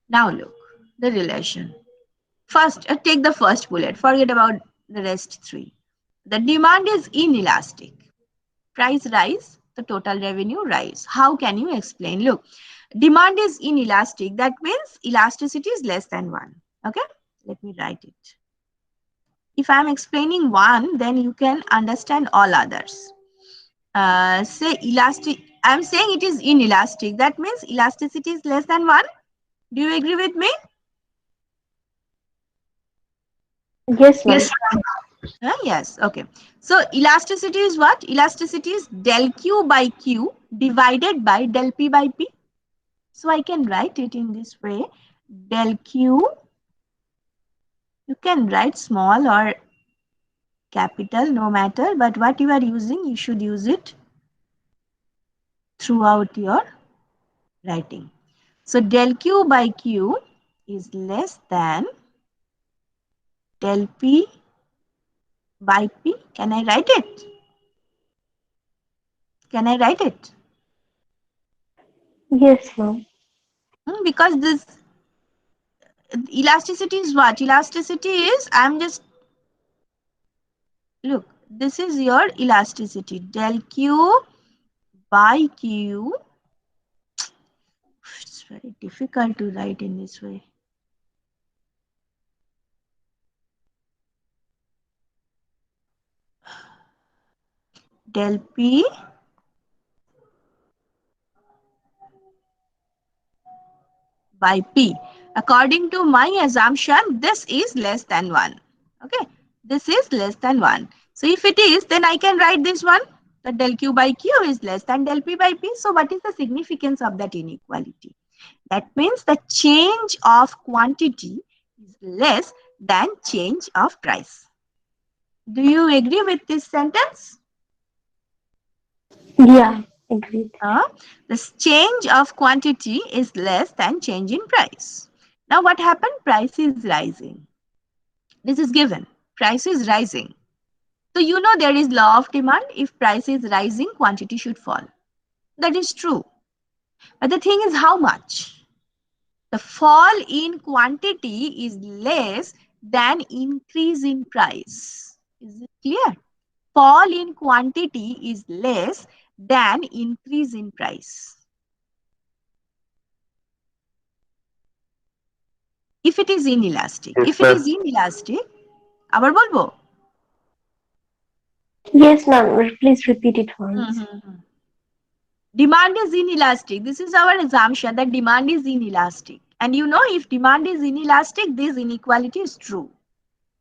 Now look the relation. First, take the first bullet, forget about the rest three. The demand is inelastic. Price rise, the total revenue rise. How can you explain? Look, demand is inelastic. That means elasticity is less than 1. Okay, let me write it. If I am explaining one, then you can understand all others. Say elastic, I am saying it is inelastic. That means elasticity is less than 1. Do you agree with me? Yes, ma'am. Yes, okay. So elasticity is what? Elasticity is del Q by Q divided by del P by P. So I can write it in this way. Del Q, you can write small or capital, no matter, but what you are using, you should use it throughout your writing. So del Q by Q is less than del P by P. Can I write it? Can I write it? Yes, ma'am. Because this elasticity is what? Elasticity is, I'm just, look, this is your elasticity. Del Q by Q. It's very difficult to write in this way. Del P by P. According to my assumption, this is less than 1. Okay, this is less than 1. So if it is, then I can write this one. The del Q by Q is less than del P by P. So what is the significance of that inequality? That means the change of quantity is less than change of price. Do you agree with this sentence? Yeah, agreed. The change of quantity is less than change in price. Now what happened? Price is rising. This is given. Price is rising. So you know there is law of demand. If price is rising, quantity should fall. That is true. But the thing is how much? The fall in quantity is less than increase in price. Is it clear? Fall in quantity is less than increase in price. If it is inelastic. Yes, If it is ma'am. inelastic, আবার বলবো? Yes, ma'am. Please repeat it once. Demand is inelastic. This is our assumption that demand is inelastic. And you know, if demand is inelastic, this inequality is true.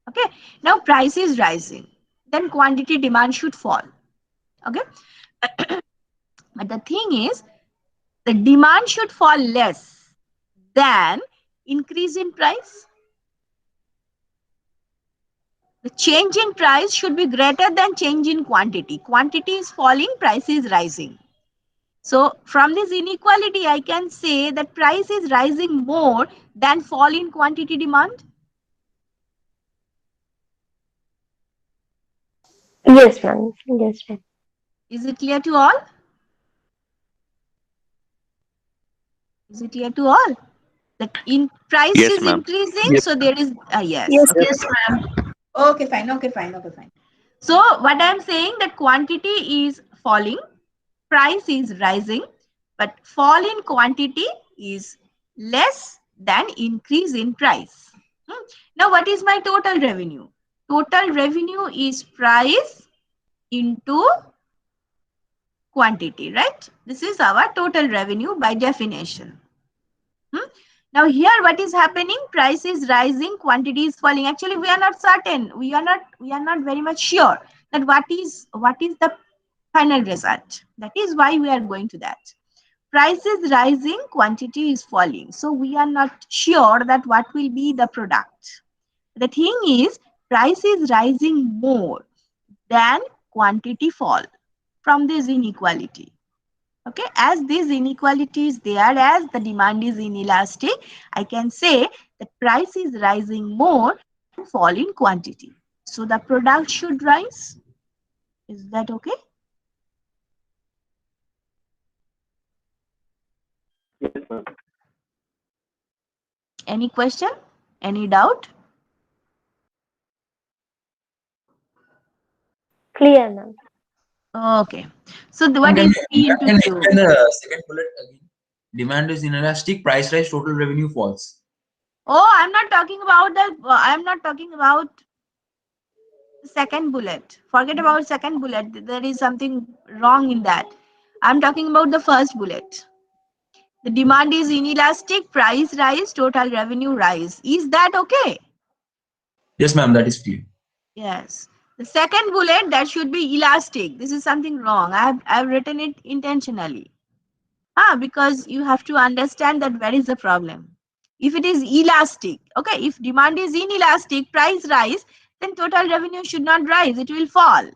Okay. Now price is rising. Then quantity demand should fall. Okay. But the thing is, the demand should fall less than increase in price. The change in price should be greater than change in quantity. Quantity is falling, price is rising. So from this inequality, I can say that price is rising more than fall in quantity demand. Yes, ma'am. Yes, ma'am. Is it clear to all? Is it clear to all? That in price Yes, is ma'am. increasing, Yes. so there is yes. Yes, Okay. yes, ma'am. Okay, fine. Okay, fine. Okay, fine. So what I am saying that quantity is falling, price is rising, but fall in quantity is less than increase in price. Now, what is my total revenue? Total revenue is price into quantity, right? This is our total revenue by definition. Now here what is happening? Price is rising, quantity is falling. Actually, we are not certain. We are not very much sure that what is the final result. That is why we are going to that. price is rising, quantity is falling. So we are not sure that what will be the product. The thing is, price is rising more than quantity fall from this inequality. Okay, as this inequality is there, as the demand is inelastic, I can say that price is rising more than fall in quantity. So the product should rise. Is that okay? Yes, ma'am. Any question? Any doubt? Clear, ma'am. Okay. So Ma'am, what is P into can you Q? explain the second bullet again? Demand is inelastic, price rise, total revenue falls. Oh, I'm not talking about the. I'm not talking about the second bullet. Forget about second bullet. There is something wrong in that. I'm talking about the first bullet. The demand is inelastic, price rise, total revenue rise. Is that okay? Yes, ma'am, that is clear. Yes. The second bullet, that should be elastic. This is something wrong. I've written it intentionally. Because you have to understand that where is the problem. If it is elastic, okay, if demand is inelastic, price rise, then total revenue should not rise. It will fall.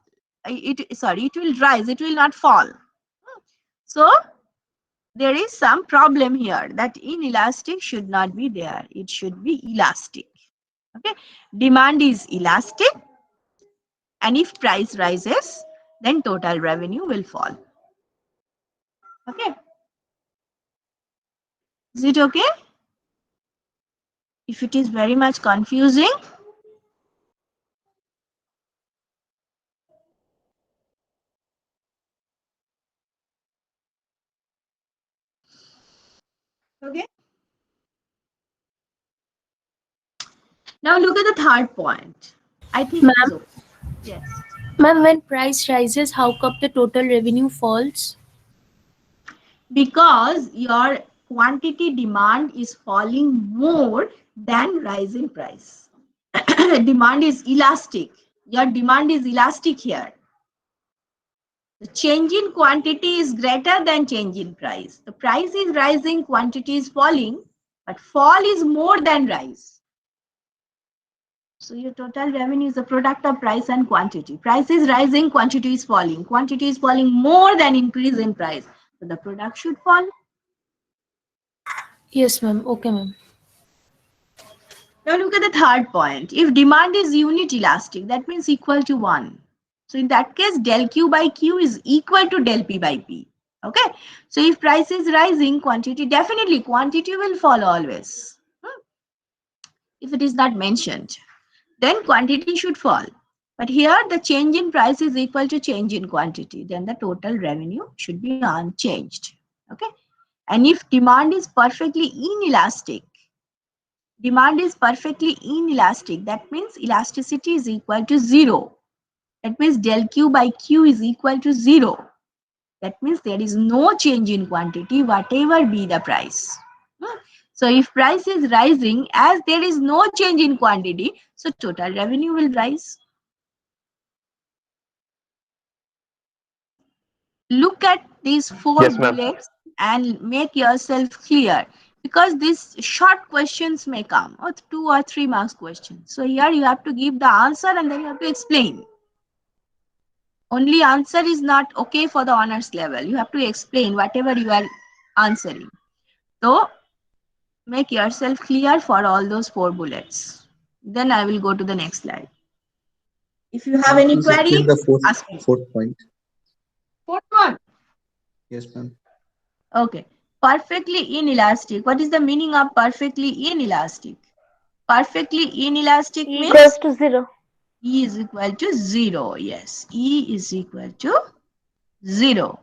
It will rise. It will not fall. So there is some problem here that inelastic should not be there. It should be elastic. Okay, demand is elastic, and if price rises, then total revenue will fall. Okay, is it okay? If it is very much confusing, okay. Now look at the third point. I think it is Ma'am, okay. Yes. ma'am, when price rises, how come the total revenue falls? Because your quantity demand is falling more than rise in price. Demand is elastic. Your demand is elastic here. The change in quantity is greater than change in price. The price is rising, quantity is falling, but fall is more than rise. So your total revenue is a product of price and quantity. Price is rising, quantity is falling. Quantity is falling more than increase in price. So the product should fall. Yes, ma'am. Okay, ma'am. Now look at the third point. If demand is unit elastic, that means equal to 1. So in that case, del Q by Q is equal to del P by P. Okay. So if price is rising, quantity will fall always. If it is not mentioned, then quantity should fall. But here the change in price is equal to change in quantity. Then the total revenue should be unchanged. Okay. And if demand is perfectly inelastic, that means elasticity is equal to 0. That means del Q by Q is equal to 0. That means there is no change in quantity, whatever be the price. So if price is rising, as there is no change in quantity, so total revenue will rise. Look at these 4 Yes, ma'am. bullets and make yourself clear, because these short questions may come, or 2 or 3 marks questions. So here you have to give the answer and then you have to explain. Only answer is not okay for the honors level. You have to explain whatever you are answering. So make yourself clear for all those 4 bullets. Then I will go to the next slide. If you have Ma'am, any please explain query, the ask me. fourth point. Fourth one. Yes, ma'am. Okay. Perfectly inelastic. What is the meaning of perfectly inelastic? Perfectly inelastic E means equals to 0. E is equal to 0. Yes. E is equal to 0.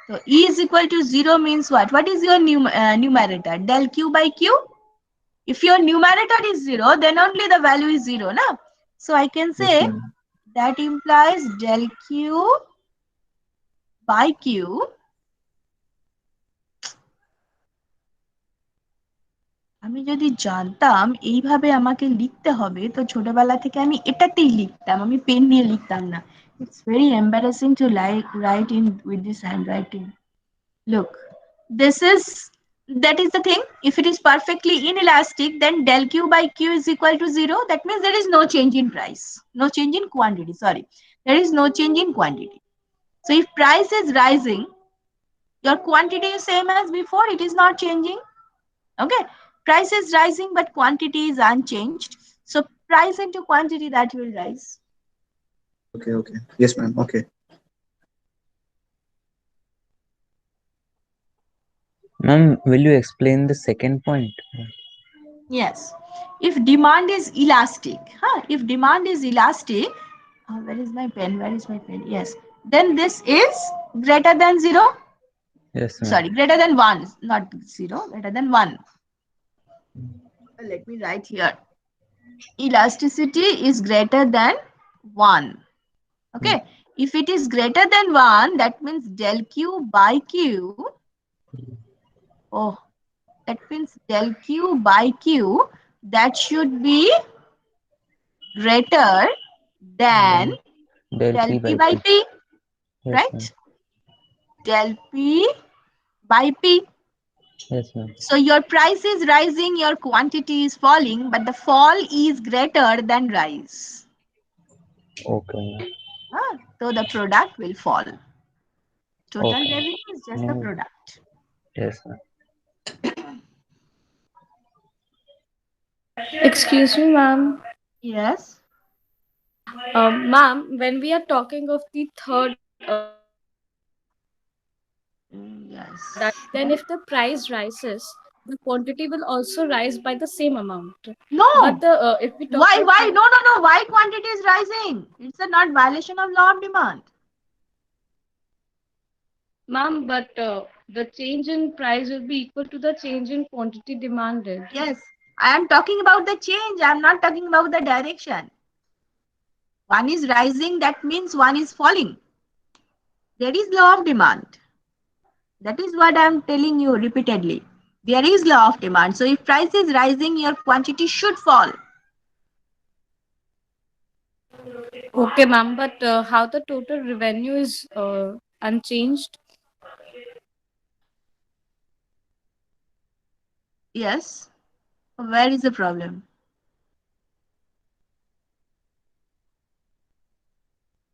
So E is equal to 0 means what? What is your numerator? Del Q by Q? If your numerator is 0, then only the value is 0. Na? So I can Yes, say ma'am. that implies del Q by Q. আমি যদি জানতাম এইভাবে আমাকে লিখতে হবে, তো ছোটবেলা থেকে আমি এটাতেই লিখতাম, আমি পেন নিয়ে লিখতাম না. It's very embarrassing to write in with this handwriting. Look, That is the thing. If it is perfectly inelastic, then del Q by Q is equal to 0. That means there is no change in price, no change in quantity. Sorry, there is no change in quantity. So if price is rising, your quantity is same as before. It is not changing. Okay, price is rising, but quantity is unchanged. So price into quantity, that will rise. Okay, okay. Yes, ma'am. Okay. Ma'am, will you explain the second point? Yes. If demand is elastic, if demand is elastic, where is my pen? Where is my pen? Yes. Then this is greater than 0. Yes, ma'am. Sorry, greater than 1, not 0, greater than 1. Let me write here. Elasticity is greater than 1. Okay. If it is greater than 1, that means del Q by Q. Oh, that means del Q by Q, that should be greater than Del del P P by by P. P, Yes, ma'am. right? Del P by P. Yes, ma'am. So your price is rising, your quantity is falling, but the fall is greater than rise. Okay, ma'am. So the product will fall. Total Okay. revenue is just the product. Yes, ma'am. Excuse me, ma'am. Yes. Ma'am, when we are talking of the third, Yes. that then if the price rises, the quantity will also rise by the same amount. But No. the if we talk Why? about Why? No. Why quantity is rising? It's a not violation of law of demand. ma'am, but the change in price will be equal to the change in quantity demanded. Yes. I am talking about the change. I am not talking about the direction. One is rising, that means one is falling. There is law of demand. That is what I am telling you repeatedly. There is law of demand. So if price is rising, your quantity should fall. Okay, ma'am, but how the total revenue is unchanged? Yes. Where is the problem?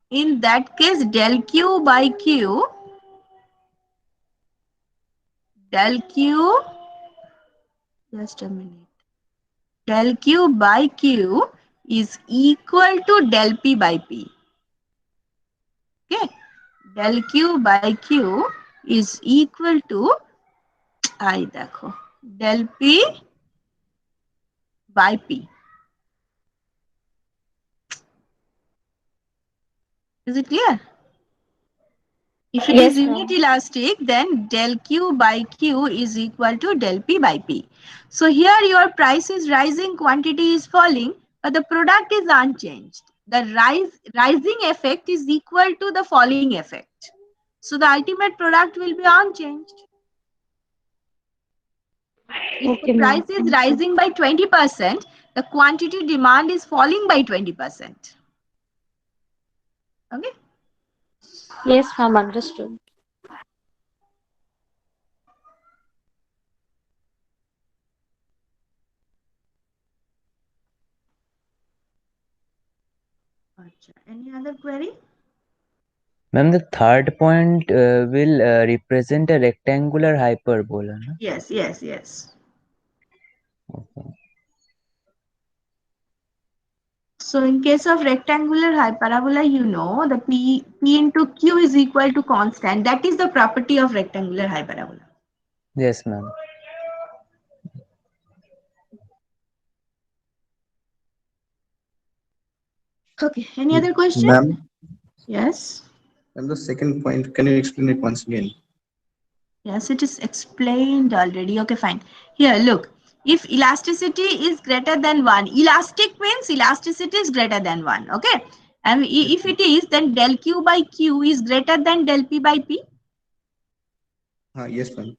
In that case, del Q by Q, del Q, just a minute. Del Q by Q is equal to del P by P. Okay. Del Q by Q is equal to, I देखो, del P by P. Is it clear? If it is Yes, unit ma'am. elastic, then del Q by Q is equal to del P by P. So here your price is rising, quantity is falling, but the product is unchanged. The rising effect is equal to the falling effect. So the ultimate product will be unchanged. If the Okay, ma'am. price is rising by 20%, the quantity demand is falling by 20%. Okay. Yes, ma'am. Understood. Any other query? Ma'am, the third point will represent a rectangular hyperbola. No? Yes. Okay. So in case of rectangular hyperbola, you know the P into Q is equal to constant. That is the property of rectangular hyperbola. Yes, ma'am. Okay. Any other question? Ma'am, Yes. and the second point, can you explain it once again? Yes, it is explained already. Okay, fine. Here, look. If elasticity is greater than 1, elastic means elasticity is greater than 1. Okay. And if it is, then del Q by Q is greater than del P by P. Yes, ma'am.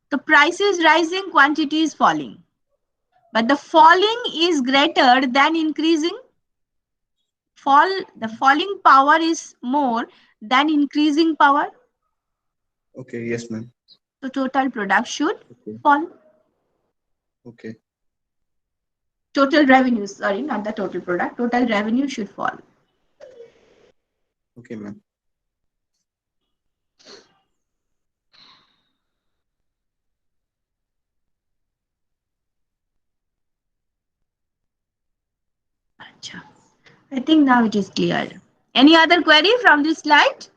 The price is rising, quantity is falling. But the falling is greater than increasing. The falling power is more than increasing power. Okay, yes, ma'am. So total product should Okay. fall. Okay. Total revenue, sorry, not the total product. Total revenue should fall. Okay, ma'am. Acha. I think now it is clear. Any other query from this slide?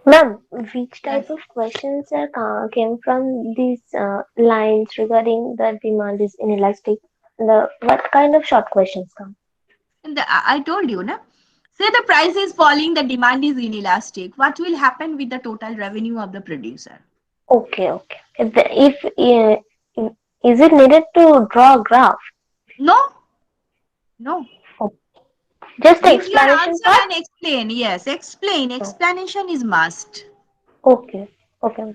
Ma'am, which Yes. type of questions are came from these lines regarding the demand is inelastic? What kind of short questions come? And I told you, na? Say the price is falling, the demand is inelastic. What will happen with the total revenue of the producer? Okay, okay. If is it needed to draw a graph? No, no. Oh, just the Give your explanation answer part? and explain. Yes, explain. Oh, Explanation is must. okay, okay.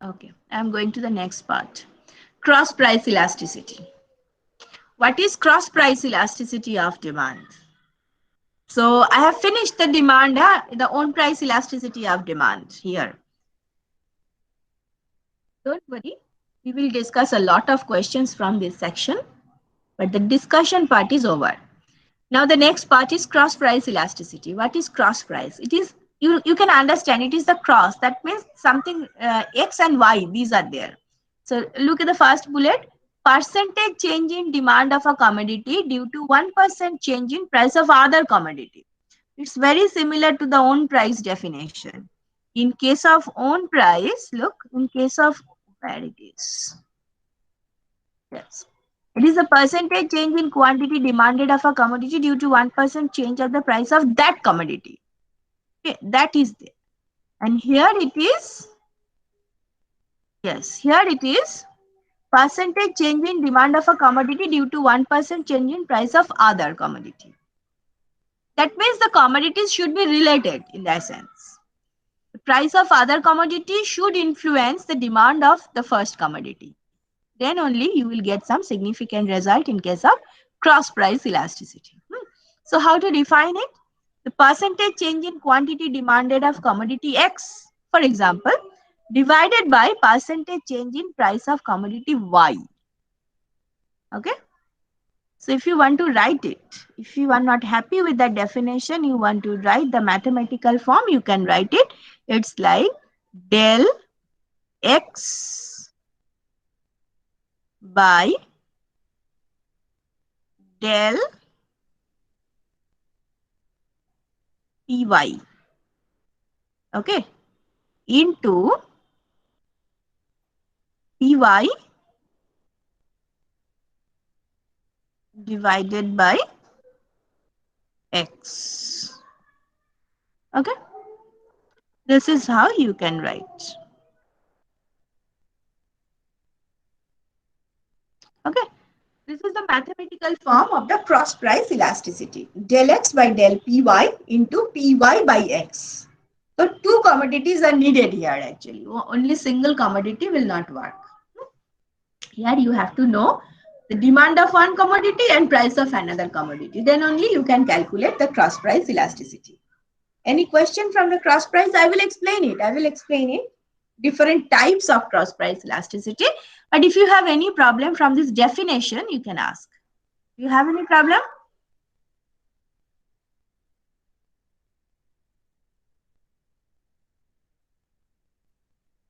Okay, I'm going to the next part. Cross price elasticity. What is cross price elasticity of demand? So I have finished the demand, the own price elasticity of demand here. Don't worry, we will discuss a lot of questions from this section, but the discussion part is over. Now the next part is cross price elasticity. What is cross price? It is, you can understand, it is the cross. That means something X and Y, these are there. So look at the first bullet. Percentage change in demand of a commodity due to 1% change in price of other commodity. It's very similar to the own price definition. In case of own price, look, in case of, where it is. Yes. It is the percentage change in quantity demanded of a commodity due to 1% change of the price of that commodity. Okay, that is there. And here it is, yes, here it is percentage change in demand of a commodity due to 1% change in price of other commodity. That means the commodities should be related in that sense. The price of other commodity should influence the demand of the first commodity. Then only you will get some significant result in case of cross price elasticity. So how to define it? The percentage change in quantity demanded of commodity X, for example, divided by percentage change in price of commodity Y. Okay. So if you want to write it, if you are not happy with that definition, you want to write the mathematical form, you can write it. It's like del X by del Py. Okay. Into Py divided by X. Okay. This is how you can write. Okay. This is the mathematical form of the cross price elasticity. Del X by del Py into Py by X. So two commodities are needed here actually. Only single commodity will not work. Here you have to know the demand of one commodity and price of another commodity. Then only you can calculate the cross price elasticity. Any question from the cross price? I will explain it. I will explain it. Different types of cross price elasticity. But if you have any problem from this definition, you can ask. Do you have any problem?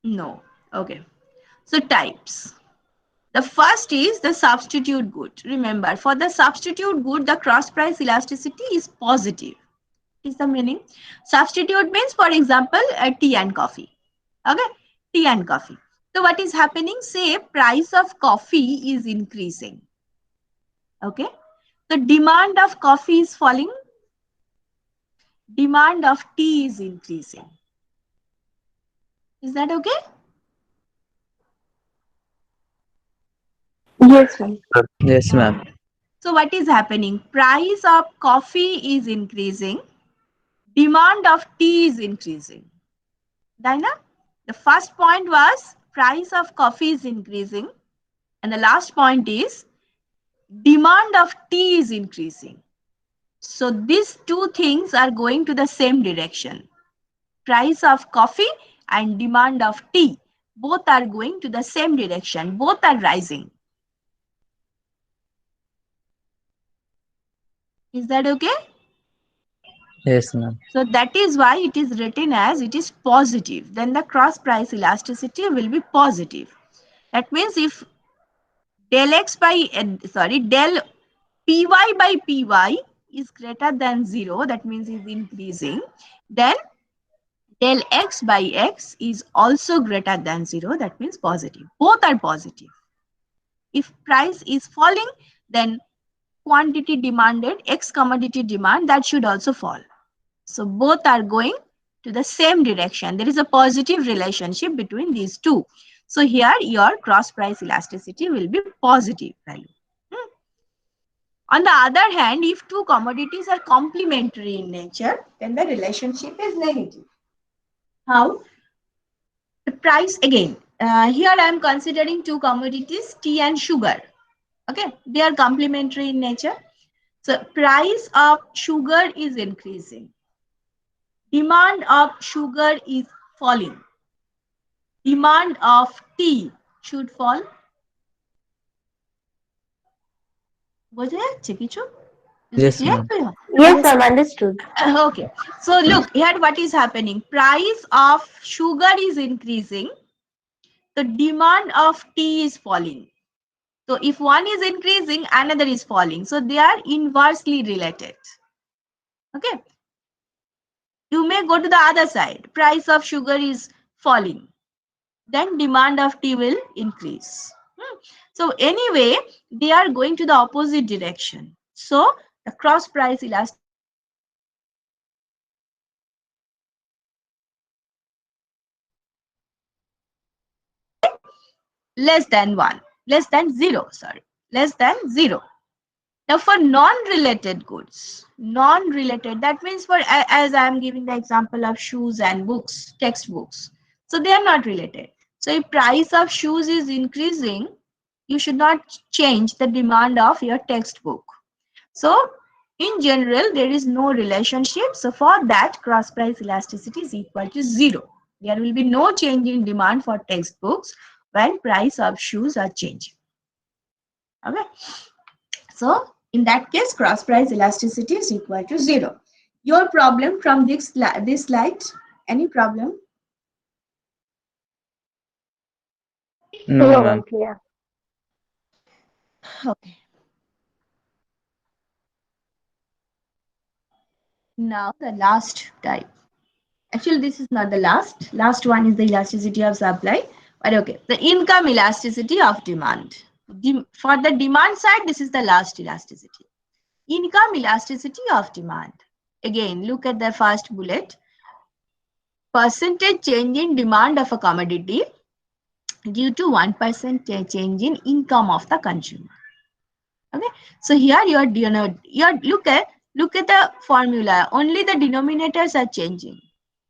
No. Okay. So types. The first is the substitute good. Remember, for the substitute good, the cross price elasticity is positive. Is the meaning? Substitute means, for example, tea and coffee. Okay, tea and coffee. So what is happening? Say price of coffee is increasing. Okay, the demand of coffee is falling. Demand of tea is increasing. Is that okay? Yes, ma'am. Yes, ma'am. Okay. So what is happening? Price of coffee is increasing. Demand of tea is increasing. Dinah, the first point was price of coffee is increasing. And the last point is demand of tea is increasing. So these two things are going to the same direction. Price of coffee and demand of tea, both are going to the same direction. Both are rising. Is that okay? Yes, ma'am. So that is why it is written as it is positive. Then the cross price elasticity will be positive. That means if del x by del py by py is greater than 0, that means is increasing, then del x by x is also greater than 0, that means positive. Both are positive. If price is falling, then quantity demanded, x commodity demand, that should also fall. So both are going to the same direction. There is a positive relationship between these two. So here your cross price elasticity will be positive value. On the other hand, if two commodities are complementary in nature, then the relationship is negative. How? The price again. Here I am considering two commodities, tea and sugar. Okay, they are complementary in nature. So price of sugar is increasing. Demand of sugar is falling. Demand of tea should fall. বোঝা যাচ্ছে কিছু? Is it Yes, clear ma'am. to you? Yes, ma'am, understood. Okay. So look here, what is happening? Price of sugar is increasing. The demand of tea is falling. So if one is increasing, another is falling. So they are inversely related. Okay. You may go to the other side. Price of sugar is falling. Then demand of tea will increase. So anyway, they are going to the opposite direction. So the cross price elasticity will be less than 1, less than 0, sorry, less than 0. Now for non-related goods, non-related, that means for, as I am giving the example of shoes and books, textbooks. So they are not related. So if price of shoes is increasing, you should not change the demand of your textbook. So in general, there is no relationship. So for that, cross price elasticity is equal to 0. There will be no change in demand for textbooks when price of shoes are changing. Okay. So in that case, cross price elasticity is equal to 0. Your problem from this slide, any problem? No, No, ma'am. ma'am, clear. Okay. Now the last type. Actually, this is not the last. Last one is the elasticity of supply. But okay, the income elasticity of demand. For the demand side, this is the last elasticity. Income elasticity of demand. Again, look at the first bullet. Percentage change in demand of a commodity due to 1% change in income of the consumer. Okay, so here you are look at the formula. Only the denominators are changing,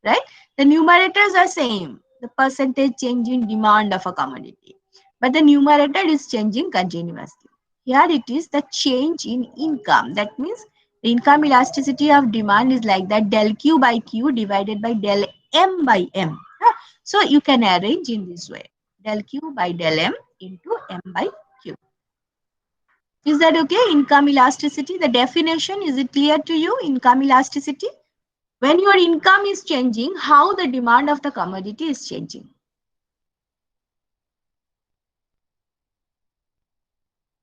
right? The numerators are same. The percentage change in demand of a commodity, but the numerator is changing continuously. Here it is the change in income. That means the income elasticity of demand is like that, del Q by Q divided by del M by M. So you can arrange in this way, del Q by del M into M by Q. Is that okay? Income elasticity, the definition, is it clear to you? Income elasticity. When your income is changing, how the demand of the commodity is changing.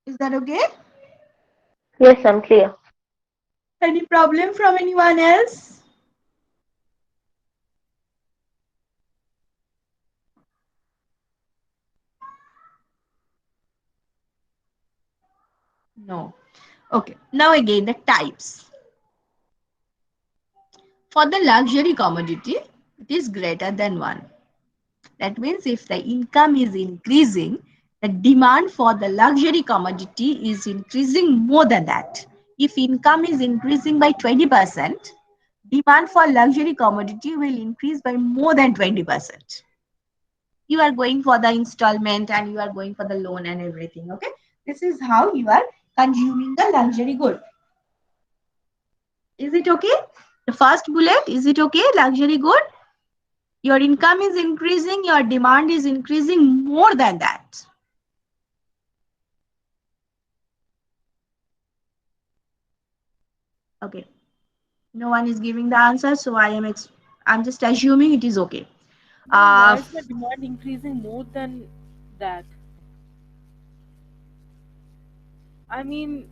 Is that okay? Yes, I'm clear. Any problem from anyone else? No. Okay. Now again, the types. For the luxury commodity, it is greater than 1. That means if the income is increasing, the demand for the luxury commodity is increasing more than that. If income is increasing by 20%, demand for luxury commodity will increase by more than 20%. You are going for the installment and you are going for the loan and everything. Okay. This is how you are consuming the luxury good. Is it okay? The first bullet, is it okay? Luxury good. Your income is increasing, your demand is increasing more than that. Okay. No one is giving the answer, so I'm just assuming it is okay. Ma'am, why Uh, is the demand increasing more than that? I mean,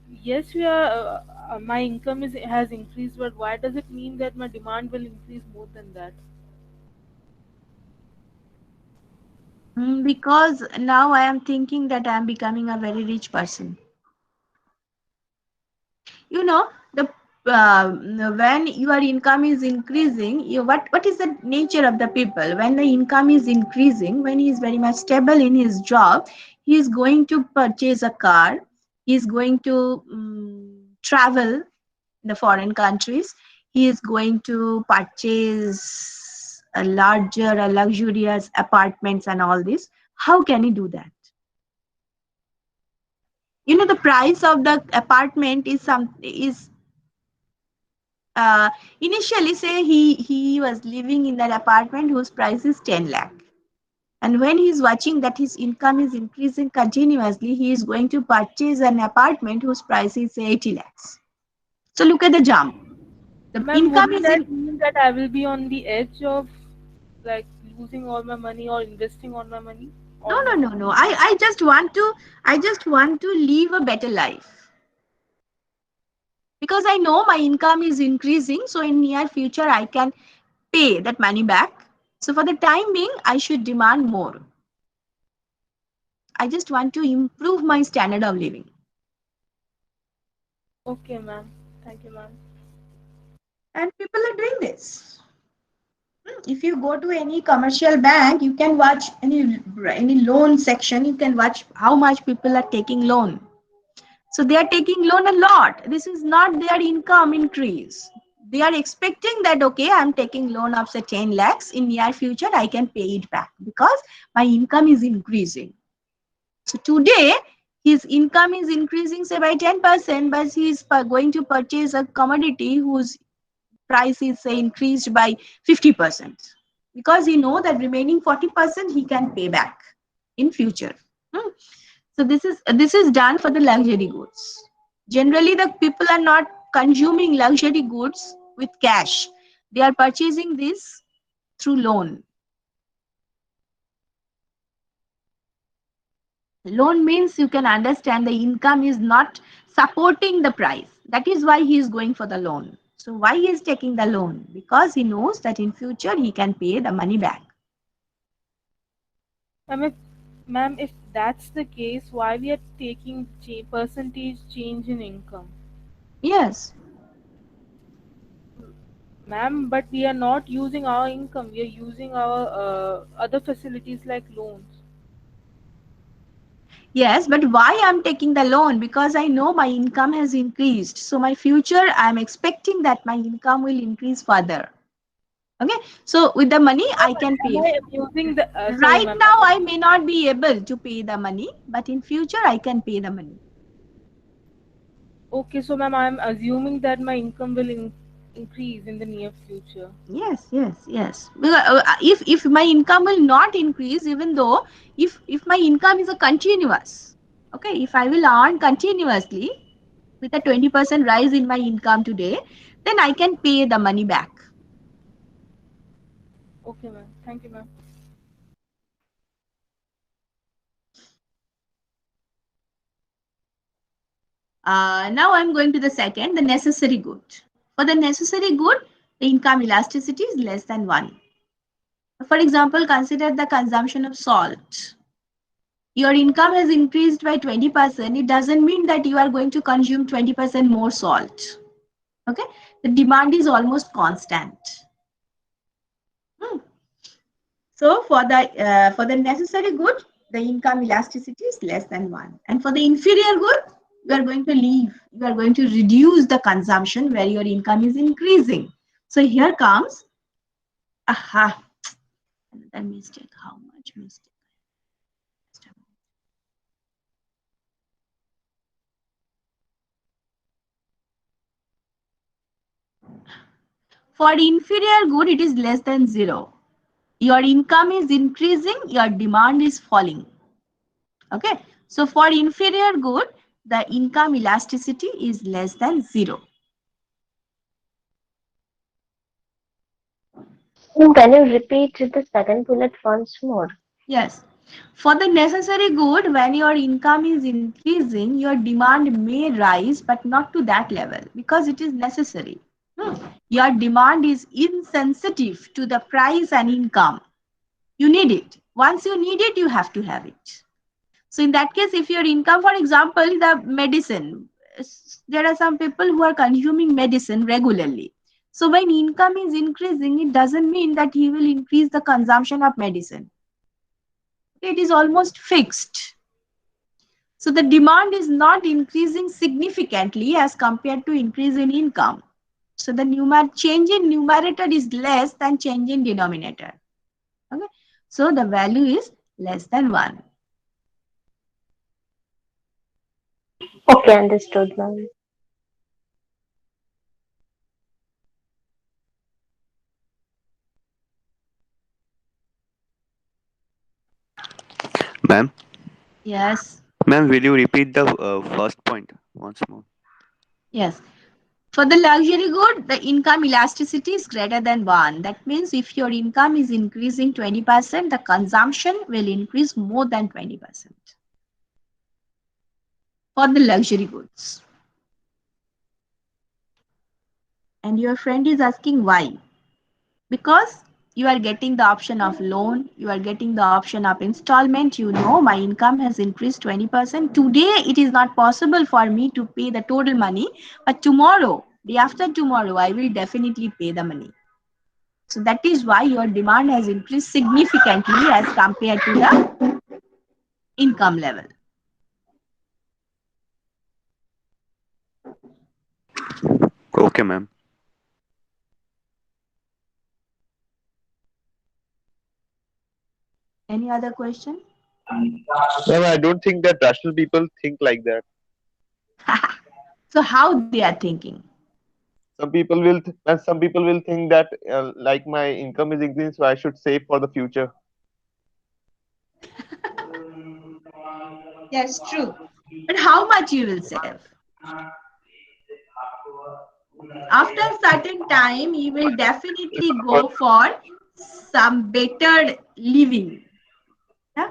yes, we are. My income is has increased, but why does it mean that my demand will increase more than that? because now I am thinking that I am becoming a very rich person. You know, the when your income is increasing, what is the nature of the people? When the income is increasing, when he is very much stable in his job, he is going to purchase a car, he is going to travel in the foreign countries, he is going to purchase a larger, a luxurious apartments and all this. How can he do that? You know, the price of the apartment is initially, say he was living in that apartment whose price is 10 lakh, and when he's watching that his income is increasing continuously, he is going to purchase an apartment whose price is say 80 lakhs. So look at the jump. The Ma'am, income wouldn't is in. that mean that I will be on the edge of like losing all my money or investing all my money? No, All my no, no, money? no, I just want to live a better life, because I know my income is increasing, so in near future I can pay that money back. So for the time being, I should demand more. I just want to improve my standard of living. Okay, ma'am. Thank you, ma'am. And people are doing this. If you go to any commercial bank, you can watch any loan section, you can watch how much people are taking loan. So they are taking loan a lot. This is not their income increase. They are expecting that, okay, I'm taking loan of say 10 lakhs, in near future I can pay it back because my income is increasing. So today his income is increasing say by 10%, but he's going to purchase a commodity whose price is say increased by 50%, because he know that remaining 40% he can pay back in future. Hmm. So this is done for the luxury goods. Generally, the people are not consuming luxury goods with cash. They are purchasing this through loan. Loan means you can understand the income is not supporting the price. That is why he is going for the loan. So why he is taking the loan? Because he knows that in future he can pay the money back. Ma'am, if that's the case, why we are taking percentage change in income? Yes. Ma'am, but we are not using our income. We are using our other facilities like loans. Yes, but why I'm taking the loan? Because I know my income has increased. So my future, I'm expecting that my income will increase further. Okay. So with the money, I can Am pay. I using the sorry, Right ma'am. now, I may not be able to pay the money, but in future, I can pay the money. Okay, so ma'am, I'm assuming that my income will increase in the near future. Yes, yes, yes. Because, if my income will not increase, even though if my income is a continuous, okay, if I will earn continuously with a 20% rise in my income today, then I can pay the money back. Okay, ma'am. Thank you, ma'am. Now I'm going to the second, the necessary good. For the necessary good, the income elasticity is less than 1. For example, consider the consumption of salt. Your income has increased by 20%. It doesn't mean that you are going to consume 20% more salt. Okay, the demand is almost constant. Hmm. So for the necessary good, the income elasticity is less than 1, and for the inferior good, you are going to leave. You are going to reduce the consumption where your income is increasing. So here comes aha, another mistake. How much mistake? For inferior good, it is less than 0. Your income is increasing, your demand is falling. Okay, so for inferior good, the income elasticity is less than 0. Can you repeat the second bullet once more? Yes. For the necessary good, when your income is increasing, your demand may rise, but not to that level because it is necessary. Your demand is insensitive to the price and income. You need it. Once you need it, you have to have it. So in that case, if your income, for example, the medicine, there are some people who are consuming medicine regularly. So when income is increasing, it doesn't mean that he will increase the consumption of medicine. It is almost fixed. So the demand is not increasing significantly as compared to increase in income. So the change in numerator is less than change in denominator. Okay. So the value is less than 1. Okay, understood, ma'am. Ma'am, Yes. ma'am, will you repeat the first point once more? Yes. For the luxury good, the income elasticity is greater than 1. That means if your income is increasing 20%, the consumption will increase more than 20% for the luxury goods. And your friend is asking why? Because you are getting the option of loan, you are getting the option of installment. You know, my income has increased 20%. Today, it is not possible for me to pay the total money, but tomorrow, day after tomorrow, I will definitely pay the money. So that is why your demand has increased significantly as compared to the income level. Okay, ma'am. Any other question? Ma'am, I don't think that rational people think like that. So how they are thinking? Some people will think that like my income is increasing, so I should save for the future. That's true. But how much you will save? After a certain time, you will definitely go for some better living. Yeah?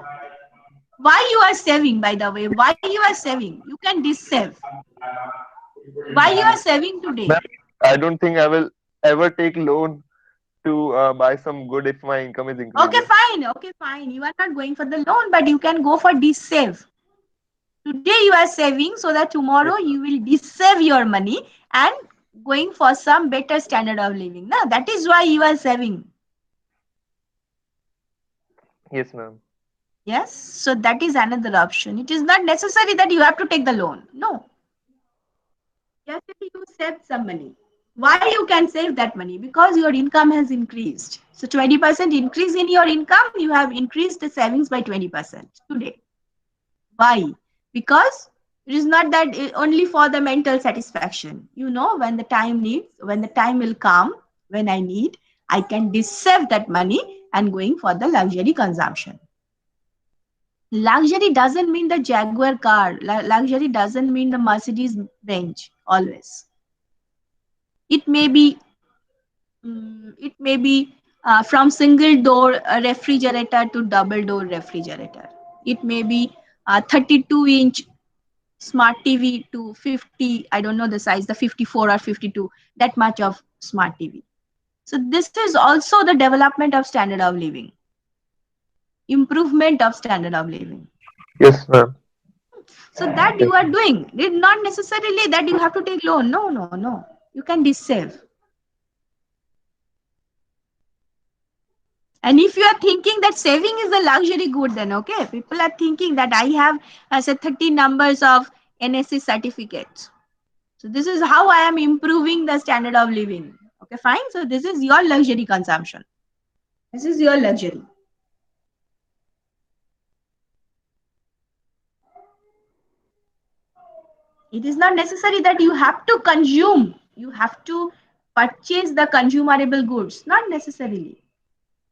Why you are saving, by the way? Why you are saving? You can save. Why you are saving Ma'am, today? I don't think I will ever take loan to buy some good if my income is Okay, increasing. fine. Okay, fine. You are not going for the loan, but you can go for save. Today you are saving so that tomorrow Yes, you will save your money and going for some better standard of living. Now that is why you are saving. yes, ma'am. Yes, so that is another option. It is not necessary that you have to take the loan. No, just if you save some money. Why you can save that money? Because your income has increased. So 20% increase in your income, you have increased the savings by 20% today. Why? Because it is not that only for the mental satisfaction. You know, when the time will come, when I need, I can save that money and going for the luxury consumption. Luxury doesn't mean the Jaguar car. Luxury doesn't mean the Mercedes Benz always. It may be, from single door refrigerator to double door refrigerator. It may be 32-inch smart TV to 50, I don't know the size, the 54 or 52, that much of smart TV. So this is also the development of standard of living, improvement of standard of living. Yes, ma'am. So that you are doing. It's not necessarily that you have to take loan. No, no, no. You can save. And if you are thinking that saving is a luxury good, then okay. People are thinking that I have, as a 30 numbers of NSC certificates. So this is how I am improving the standard of living. Okay, fine. So this is your luxury consumption. This is your luxury. It is not necessary that you have to consume. You have to purchase the consumable goods, not necessarily.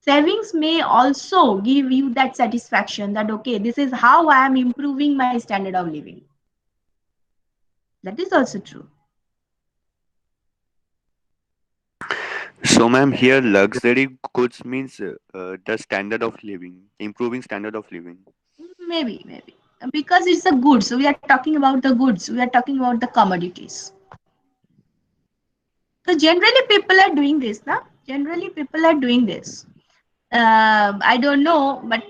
Savings may also give you that satisfaction that, okay, this is how I am improving my standard of living. That is also true. So, ma'am, here luxury goods means the standard of living, improving standard of living. Maybe. Because it's a goods. So we are talking about the goods. We are talking about the commodities. So generally people are doing this, na? Generally people are doing this. I don't know, but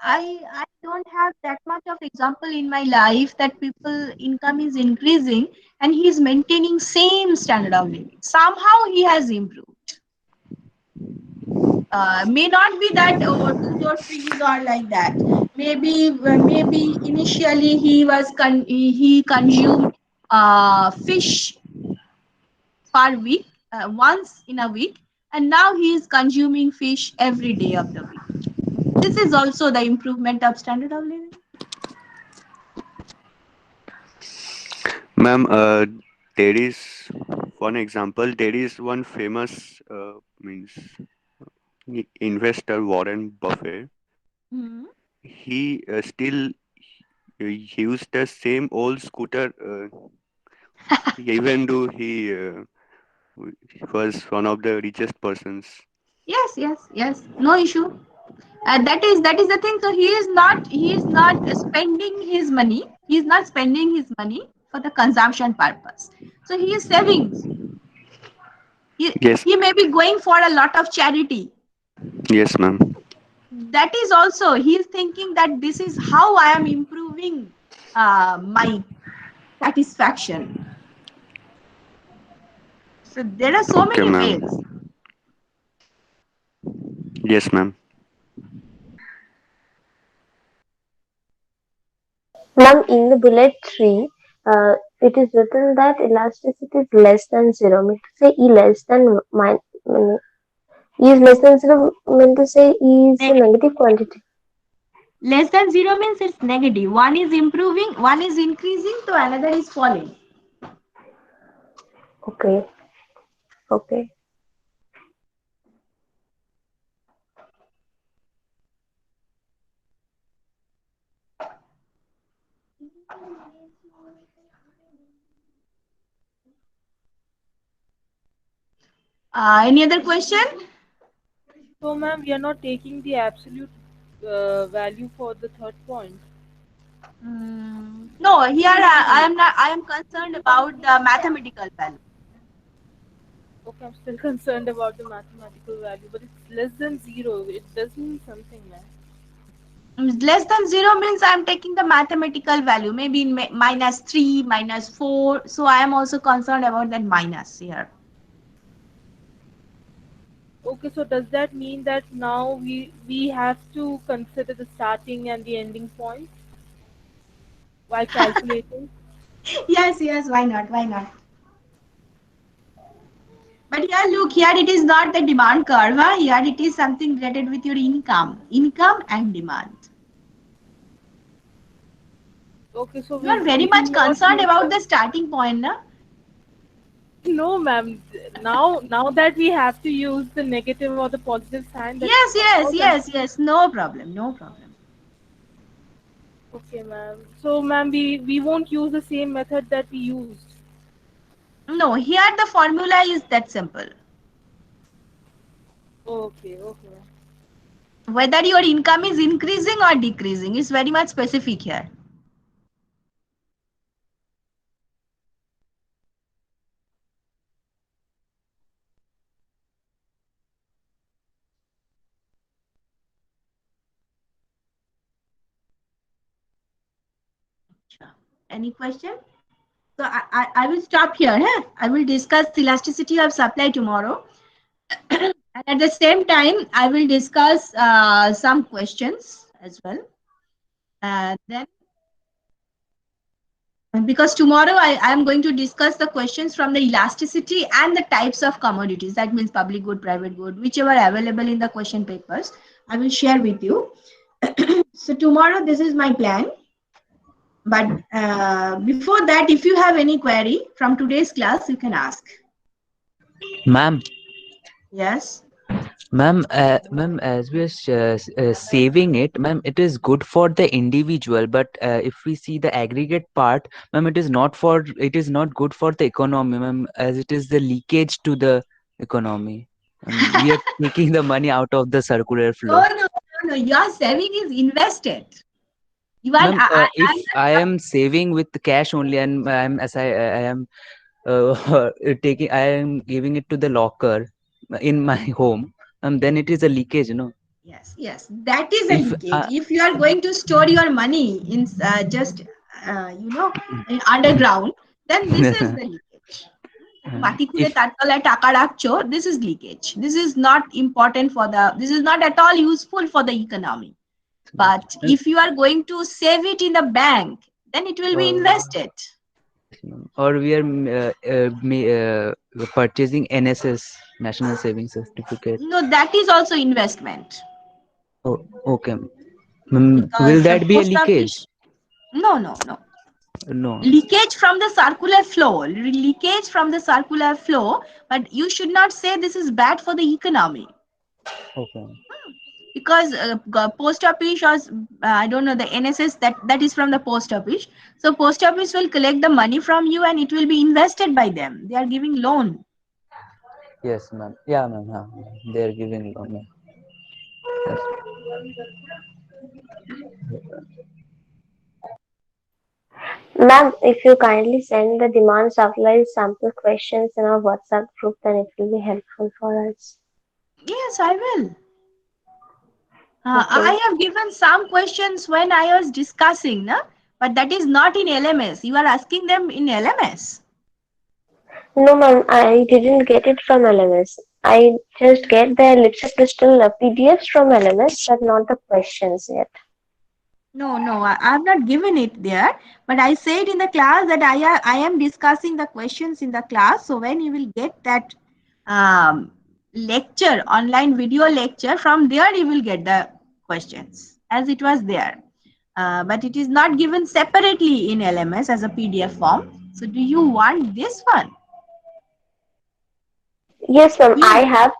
I don't have that much of example in my life that people income is increasing and he is maintaining same standard of living. Somehow he has improved. May not be that or 2 or 3 or like that. Maybe initially he consumed fish per week, once in a week, and now he is consuming fish every day of the week. This is also the improvement of standard of living. Ma'am, there is one example. There is one famous means investor Warren Buffett. Mhm. He still used the same old scooter, even though he was one of the richest persons. Yes. No issue. That is the thing. So he is not spending his money. He is not spending his money for the consumption purpose. So he is savings. He, Yes, he may be going for a lot of charity. yes, ma'am. That is also he is thinking that this is how I am improving my satisfaction. So there are so Okay, many ma'am. ways. Yes, ma'am. Ma'am, in the bullet tree, it is written that elasticity is less than zero. Mean to say E less than E is less than zero. Mean to say E is a Negative. negative quantity. Less than zero means it's negative. One is improving, one is increasing, so another is falling. Okay. Okay. Any other question? So, ma'am, we are not taking the absolute value for the third point. No, here I am not. I am concerned about the mathematical value. Okay, I'm still concerned about the mathematical value, but it's less than zero. It does mean something, man. Less than zero means I am taking the mathematical value, maybe in -3, -4. So I am also concerned about that minus here. Okay, so does that mean that now we have to consider the starting and the ending point while calculating? Yes. Why not? Why not? But here, look, here it is not the demand curve. Huh? Here it is something related with your income and demand. Okay, so You are very we will much not concerned use about the the starting point, na? no, ma'am. Now that we have to use the negative or the positive sign, that Yes, of yes, course I'm yes, yes. No problem. No problem. okay, ma'am. So, ma'am, we won't use the same method that we used. No, here the formula is that simple. Okay. Whether your income is increasing or decreasing is very much specific here. Sure. Any question? So I will stop here. Huh? I will discuss elasticity of supply tomorrow. And at the same time, I will discuss some questions as well. Then, because tomorrow I am going to discuss the questions from the elasticity and the types of commodities. That means public good, private good, whichever available in the question papers, I will share with you. So tomorrow, this is my plan. But before that, if you have any query from today's class, you can ask. Ma'am, Yes. ma'am, as we are saving it, ma'am, it is good for the individual, but if we see the aggregate part, ma'am, it is not good for the economy, ma'am, as it is the leakage to the economy. We are taking the money out of the circular No, flow. no, no, no. Your saving is invested. You are. Ma'am, if I'm I not. am saving with the cash only and I am taking, I am giving it to the locker in my home, then it is a leakage, you know. Yes, yes. That is a If leakage. If you are going to store your money in just underground, then this is the leakage. মাটি খুঁড়ে if তার তলায় টাকা রাখছো, this is leakage. This is not important for the. This is not at all useful for the economy. But if you are going to save it in the bank, then it will be uh, invested. or we are purchasing NSS, National Savings Certificate. No, that is also investment. Oh, okay. Will Because the that be a post leakage? office. No, no, no. No. Leakage from the circular flow. Leakage from the circular flow. But you should not say this is bad for the economy. Okay. Because post office or I don't know, the NSS, that is from the post office. So post office will collect the money from you and it will be invested by them. They are giving loan. Yes, ma'am. Yeah, ma'am. Yeah, they are giving loan. Ma'am. Yes. Ma'am, if you kindly send the demand supply sample questions in our WhatsApp group, then it will be helpful for us. Yes, I will. Okay. I have given some questions when I was discussing, na? But that is not in LMS. You are asking them in LMS. No, ma'am, I didn't get it from LMS. I just get the ellipsis crystal PDFs from LMS, but not the questions yet. No, no, I have not given it there. But I said in the class that I am discussing the questions in the class. So when you will get that lecture, online video lecture, from there you will get the questions as it was there. But it is not given separately in LMS as a PDF form. So do you want this one? Yes, ma'am. Yes.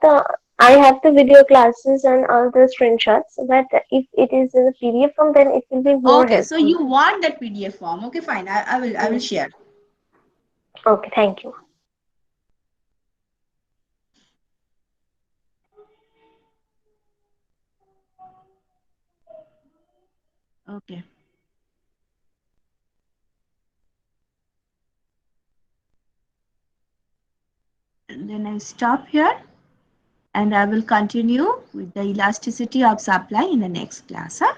I have the video classes and all the screenshots, but if it is in the PDF form, then it will be more Okay, so helpful. you want that PDF form. Okay, fine. I will share. Okay, thank you. Okay. And then I stop here and I will continue with the elasticity of supply in the next class. Huh?